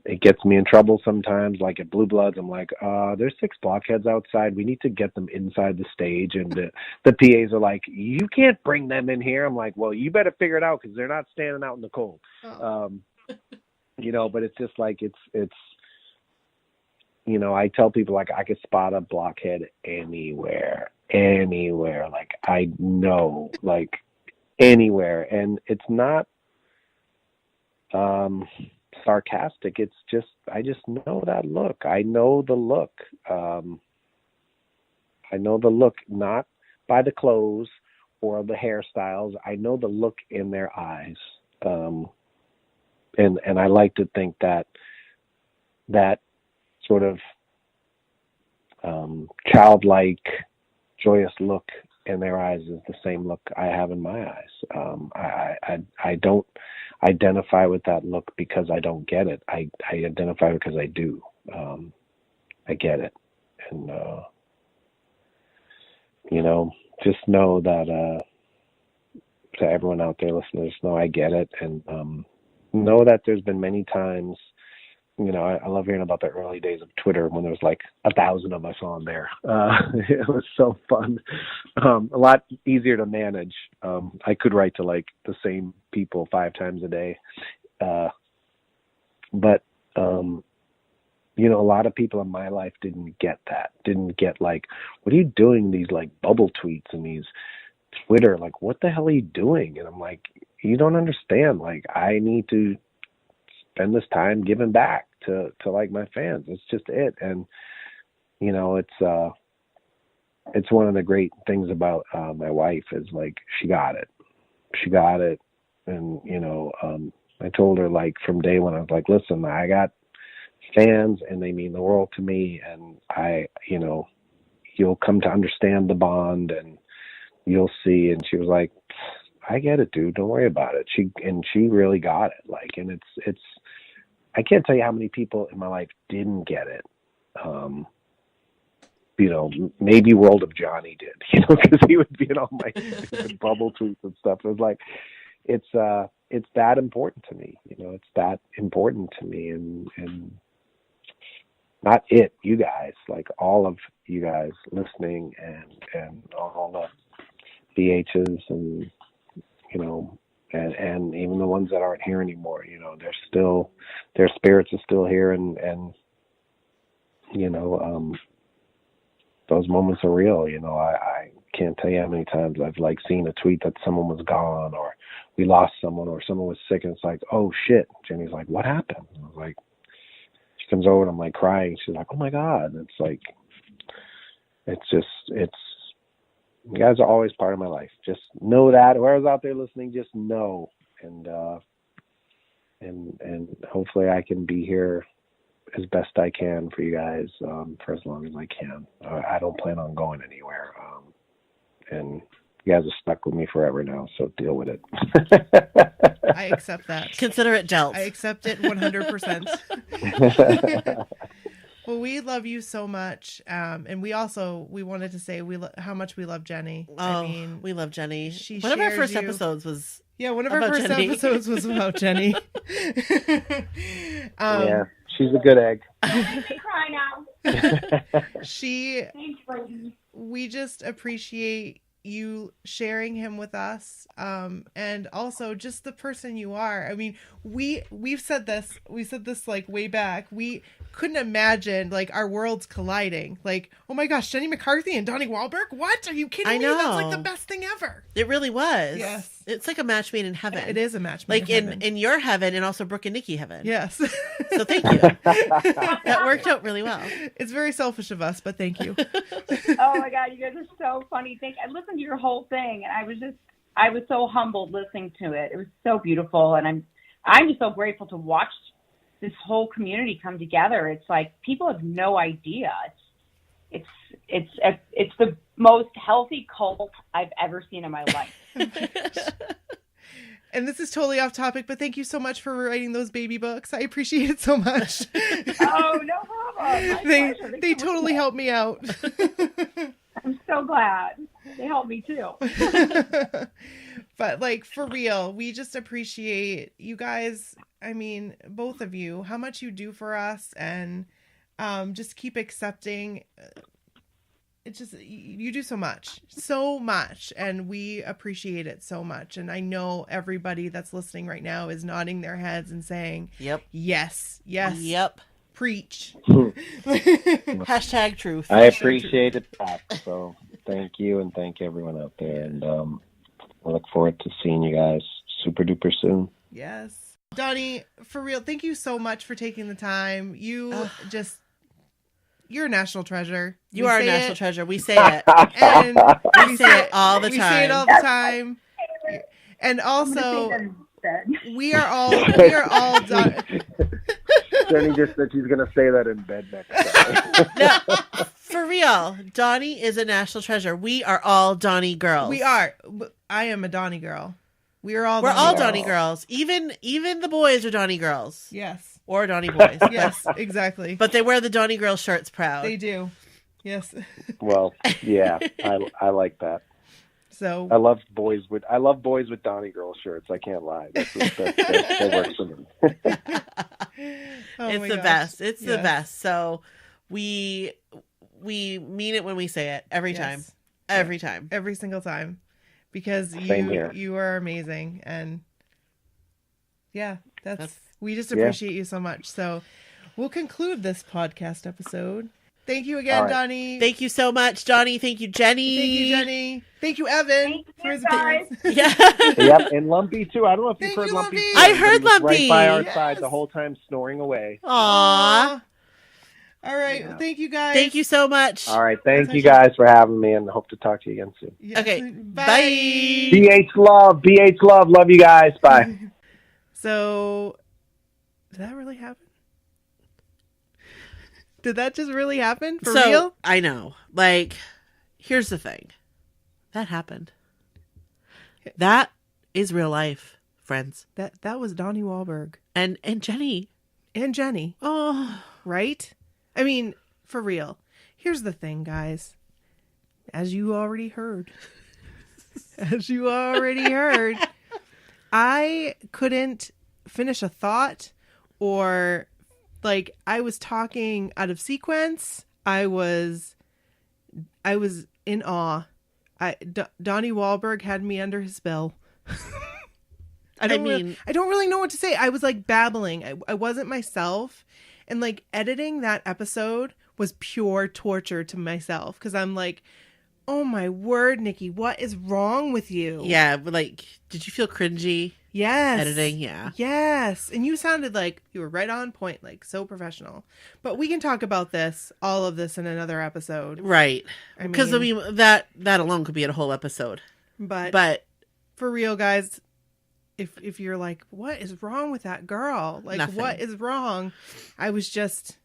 it gets me in trouble sometimes. Like at Blue Bloods, I'm like, there's 6 blockheads outside. We need to get them inside the stage. And the PAs are like, you can't bring them in here. I'm like, well, you better figure it out because they're not standing out in the cold. Oh. You know, but it's just like, it's, you know, I tell people, like, I could spot a blockhead anywhere. Like, I know, like, anywhere. And it's not sarcastic. It's just, I just know that look. I know the look. I know the look, not by the clothes or the hairstyles. I know the look in their eyes. And I like to think that sort of childlike, joyous look in their eyes is the same look I have in my eyes. I don't identify with that look because I don't get it. I identify because I do. I get it. And, you know, just know that, to everyone out there listening, just know I get it. And know that there's been many times, you know, I love hearing about the early days of Twitter when there was like 1,000 of us on there. It was so fun. A lot easier to manage. I could write to like the same people 5 times a day. But, you know, a lot of people in my life didn't get that. Didn't get like, what are you doing? These like bubble tweets and these Twitter, like, what the hell are you doing? And I'm like, you don't understand. Like, I need to spend this time giving back to like my fans. It's just it. And, you know, it's one of the great things about my wife is like, she got it. And, you know, I told her, like, from day one, I was like, listen, I got fans and they mean the world to me. And you know, you'll come to understand the bond and you'll see. And she was like, I get it, dude. Don't worry about it. She really got it. Like, and it's, I can't tell you how many people in my life didn't get it. You know, maybe World of Johnny did, you know, because he would be in all my stupid bubble tweets and stuff. It was like, it's that important to me, you know, it's that important to me, and not you guys, like all of you guys listening, and all the BHs, and, you know, and even the ones that aren't here anymore, you know, they're still, their spirits are still here, and you know, those moments are real. You know, I can't tell you how many times I've like seen a tweet that someone was gone, or we lost someone, or someone was sick, and it's like, oh shit. Jenny's like, what happened? And I was like, she comes over and I'm like crying. She's like, oh my God. And it's like, you guys are always part of my life. Just know that. Whoever's out there listening, just know. And hopefully I can be here as best I can for you guys, for as long as I can. I don't plan on going anywhere. And you guys are stuck with me forever now, so deal with it. I accept that. Consider it dealt. I accept it 100%. Well, we love you so much. And we wanted to say how much we love Jenny. Oh, I mean, we love Jenny. One of our first episodes was... Yeah, one of our first episodes was about Jenny. Yeah, she's a good egg. Don't cry now. Thanks, Brady. We just appreciate you sharing him with us, and also just the person you are. I mean, we've said this. We said this like way back. We couldn't imagine like our worlds colliding. Like, oh my gosh, Jenny McCarthy and Donnie Wahlberg. What? Are you kidding me? know. That's like the best thing ever. It really was. Yes. It's like a match made in heaven. It is a match made in heaven. in your heaven, and also Brooke and Nikki heaven. Yes. So thank you. That worked out really well. It's very selfish of us, but thank you. Oh my God, you guys are so funny. I listened to your whole thing, and I was so humbled listening to it. It was so beautiful, and I'm just so grateful to watch this whole community come together. It's like people have no idea. It's the most healthy cult I've ever seen in my life. And this is totally off topic, but thank you so much for writing those baby books. I appreciate it so much. Oh, no problem. They totally helped me out. I'm so glad. They helped me too. But like, for real, we just appreciate you guys. I mean, both of you, how much you do for us, and just keep accepting. It's just, you do so much, and we appreciate it so much. And I know everybody that's listening right now is nodding their heads and saying, yep, yes, preach. Hashtag truth. I appreciate it back. So thank you, and thank everyone out there. And I look forward to seeing you guys super duper soon. Yes. Donnie, for real, thank you so much for taking the time. You're a national treasure. You are a national treasure. We say it. And we say it all the time. We say it all the time. And also, we are all Jenny just said she's going to say that in bed next time. No, for real. Donnie is a national treasure. We are all Donnie girls. We are. I am a Donnie girl. We're all Donnie girls. Even the boys are Donnie girls. Yes. Or Donnie boys. Yes, exactly. But they wear the Donnie girl shirts proud. They do. Yes. Well, yeah, I like that. So I love boys with Donnie girl shirts. I can't lie. That works for me. It's the best. It's the best. So we mean it when we say it every time. Every time. Every single time. Because you are amazing, and we just appreciate you so much. So we'll conclude this podcast episode. Thank you again, Donnie. Thank you so much, Donnie. Thank you, Jenny. Thank you, Jenny. Thank you, Evan. Thank you, guys. Yeah. Yep, and Lumpy too. I don't know if you've heard Lumpy. I heard Lumpy. Right by our side the whole time, snoring away. Aww. All right. Yeah. Well, thank you, guys. Thank you so much. All right. Thank you guys for having me, and hope to talk to you again soon. Yeah. Okay. Bye. BH love. Love you guys. Bye. So, did that really happen? Did that just really happen? For real? I know. Like, here's the thing. That happened. That is real life, friends. That was Donnie Wahlberg. And Jenny. And Jenny. Oh. Right? I mean, for real. Here's the thing, guys. As you already heard, I couldn't finish a thought, or like I was talking out of sequence. I was in awe. Donnie Wahlberg had me under his spell. I don't really know what to say. I was like babbling. I wasn't myself. And like editing that episode was pure torture to myself, because I'm like, oh my word, Nikki, what is wrong with you? Yeah, but like, did you feel cringy? Yes. Editing, yeah. Yes. And you sounded like you were right on point, like so professional. But we can talk about all of this in another episode. Right. Because I mean, that alone could be a whole episode. But for real, guys, if you're like, what is wrong with that girl? Like, nothing. What is wrong? I was just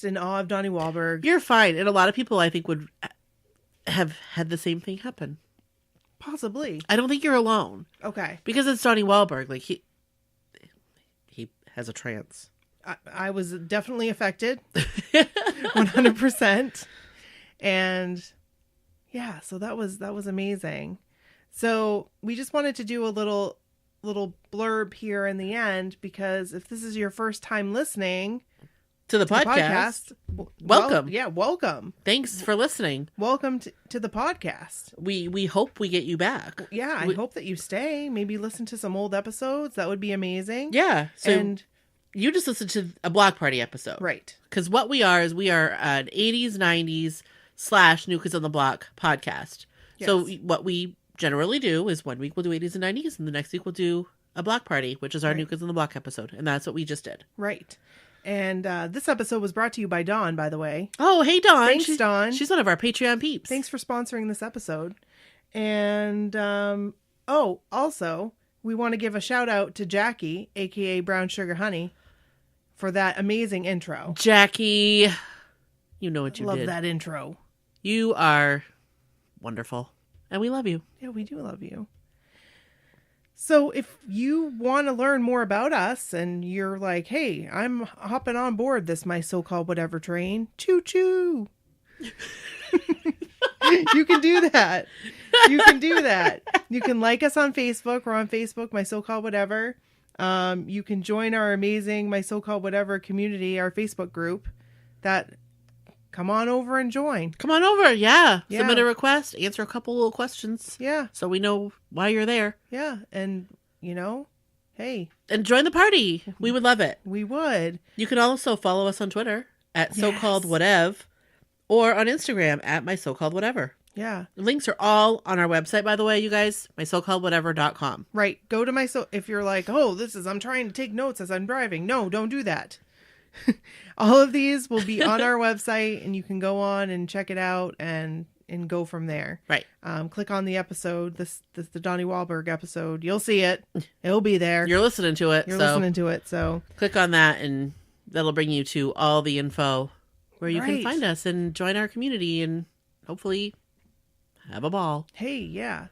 in awe of Donnie Wahlberg. You're fine. And a lot of people, I think, would have had the same thing happen. Possibly. I don't think you're alone. Okay. Because it's Donnie Wahlberg. Like, he has a trance. I was definitely affected. 100%. And yeah, so that was amazing. So we just wanted to do a little blurb here in the end, because if this is your first time listening to the podcast, welcome. Welcome. Thanks for listening. Welcome to the podcast. We hope we get you back. Yeah, I hope that you stay. Maybe listen to some old episodes. That would be amazing. Yeah. So you just listened to a block party episode. Right. Because what we are an 80s, 90s / New Kids on the Block podcast. Yes. So what we generally do is 1 week we'll do 80s and 90s, and the next week we'll do a block party, which is our New Kids on the Block episode. And that's what we just did. Right. And this episode was brought to you by Dawn, by the way. Oh, hey, Dawn. Thanks, Dawn. She's one of our Patreon peeps. Thanks for sponsoring this episode. And, also, we want to give a shout out to Jackie, a.k.a. Brown Sugar Honey, for that amazing intro. Jackie, you know what you did. Love that intro. You are wonderful. And we love you. Yeah, we do love you. So if you want to learn more about us and you're like, hey, I'm hopping on board this My So-Called Whatever train, choo-choo. You can do that. You can like us on Facebook. We're on Facebook, My So-Called Whatever. You can join our amazing My So-Called Whatever community, our Facebook group. Come on over and join. Come on over, yeah. Submit a request, answer a couple little questions. Yeah. So we know why you're there. Yeah, and, hey. And join the party. We would love it. We would. You can also follow us on Twitter at SoCalledWhatev, or on Instagram at My So-Called Whatever. Yeah. The links are all on our website, by the way, you guys, MySoCalledWhatever.com. Right. Go to if you're like, I'm trying to take notes as I'm driving. No, don't do that. All of these will be on our website, and you can go on and check it out and go from there. Right. Click on the episode, the Donnie Wahlberg episode. You'll see it. It'll be there. You're listening to it. So click on that, and that'll bring you to all the info where you can find us and join our community and hopefully have a ball. Hey, yeah.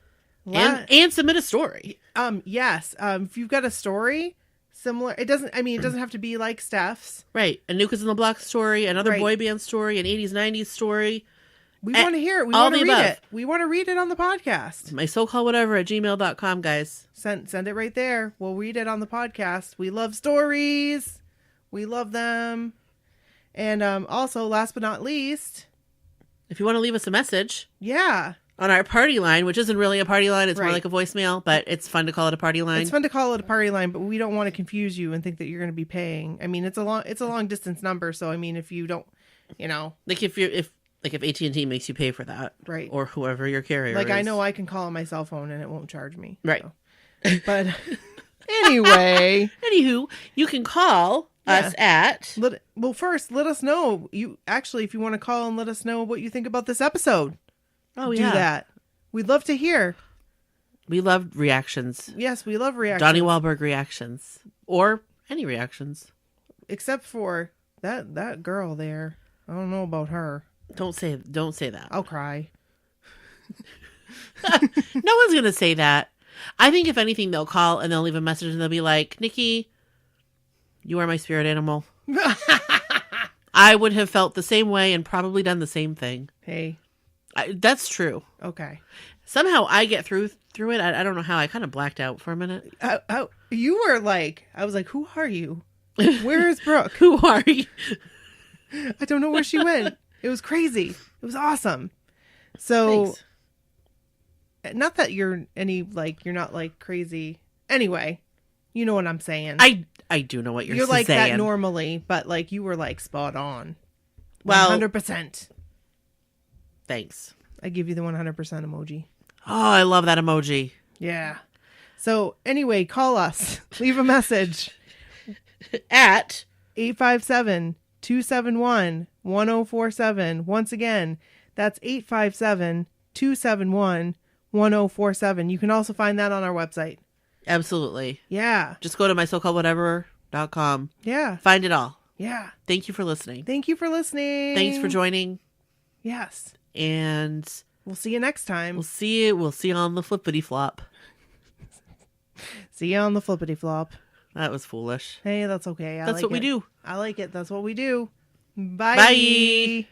And submit a story. Yes. If you've got a story similar, it doesn't have to be like Steph's. Right. A New Kids on the Block story, another boy band story, an 80s, 90s story. We want to hear it. We want to read it. We want to read it on the podcast. My so-called whatever at gmail.com, guys. Send it right there. We'll read it on the podcast. We love stories. We love them. And also, last but not least, if you want to leave us a message. Yeah. On our party line, which isn't really a party line. It's more like a voicemail, but it's fun to call it a party line. It's fun to call it a party line, but we don't want to confuse you and think that you're going to be paying. I mean, it's a long distance number. So, I mean, if you don't, Like if AT&T makes you pay for that. Right. Or whoever your carrier is. I know I can call on my cell phone and it won't charge me. Right. So. But anyway. Anywho, you can call us at... First, let us know. If you want to call and let us know what you think about this episode. Oh, yeah. Do that. We'd love to hear. We love reactions. Yes, we love reactions. Donnie Wahlberg reactions. Or any reactions. Except for that girl there. I don't know about her. Don't say that. I'll cry. No one's going to say that. I think if anything, they'll call and they'll leave a message and they'll be like, Nikki, you are my spirit animal. I would have felt the same way and probably done the same thing. Hey. That's true. Okay. Somehow I get through it. I don't know how. I kind of blacked out for a minute. You were like, I was like, who are you? Where is Brooke? Who are you? I don't know where she went. It was crazy. It was awesome. So, Thanks. Not that you're you're not like crazy. Anyway, you know what I'm saying. I do know what you're saying. You're like that normally, but like you were like spot on. Well, 100%. Thanks. I give you the 100% emoji. Oh, I love that emoji. Yeah. So anyway, call us. Leave a message. At 857-271-1047. Once again, that's 857-271-1047. You can also find that on our website. Absolutely. Yeah. Just go to mysocalledwhatever.com. Yeah. Find it all. Yeah. Thank you for listening. Thank you for listening. Thanks for joining. Yes. And we'll see you next time. We'll see you on the flippity flop. See you on the flippity flop. That was foolish. Hey, that's okay. That's what we do. I like it. That's what we do. Bye. Bye.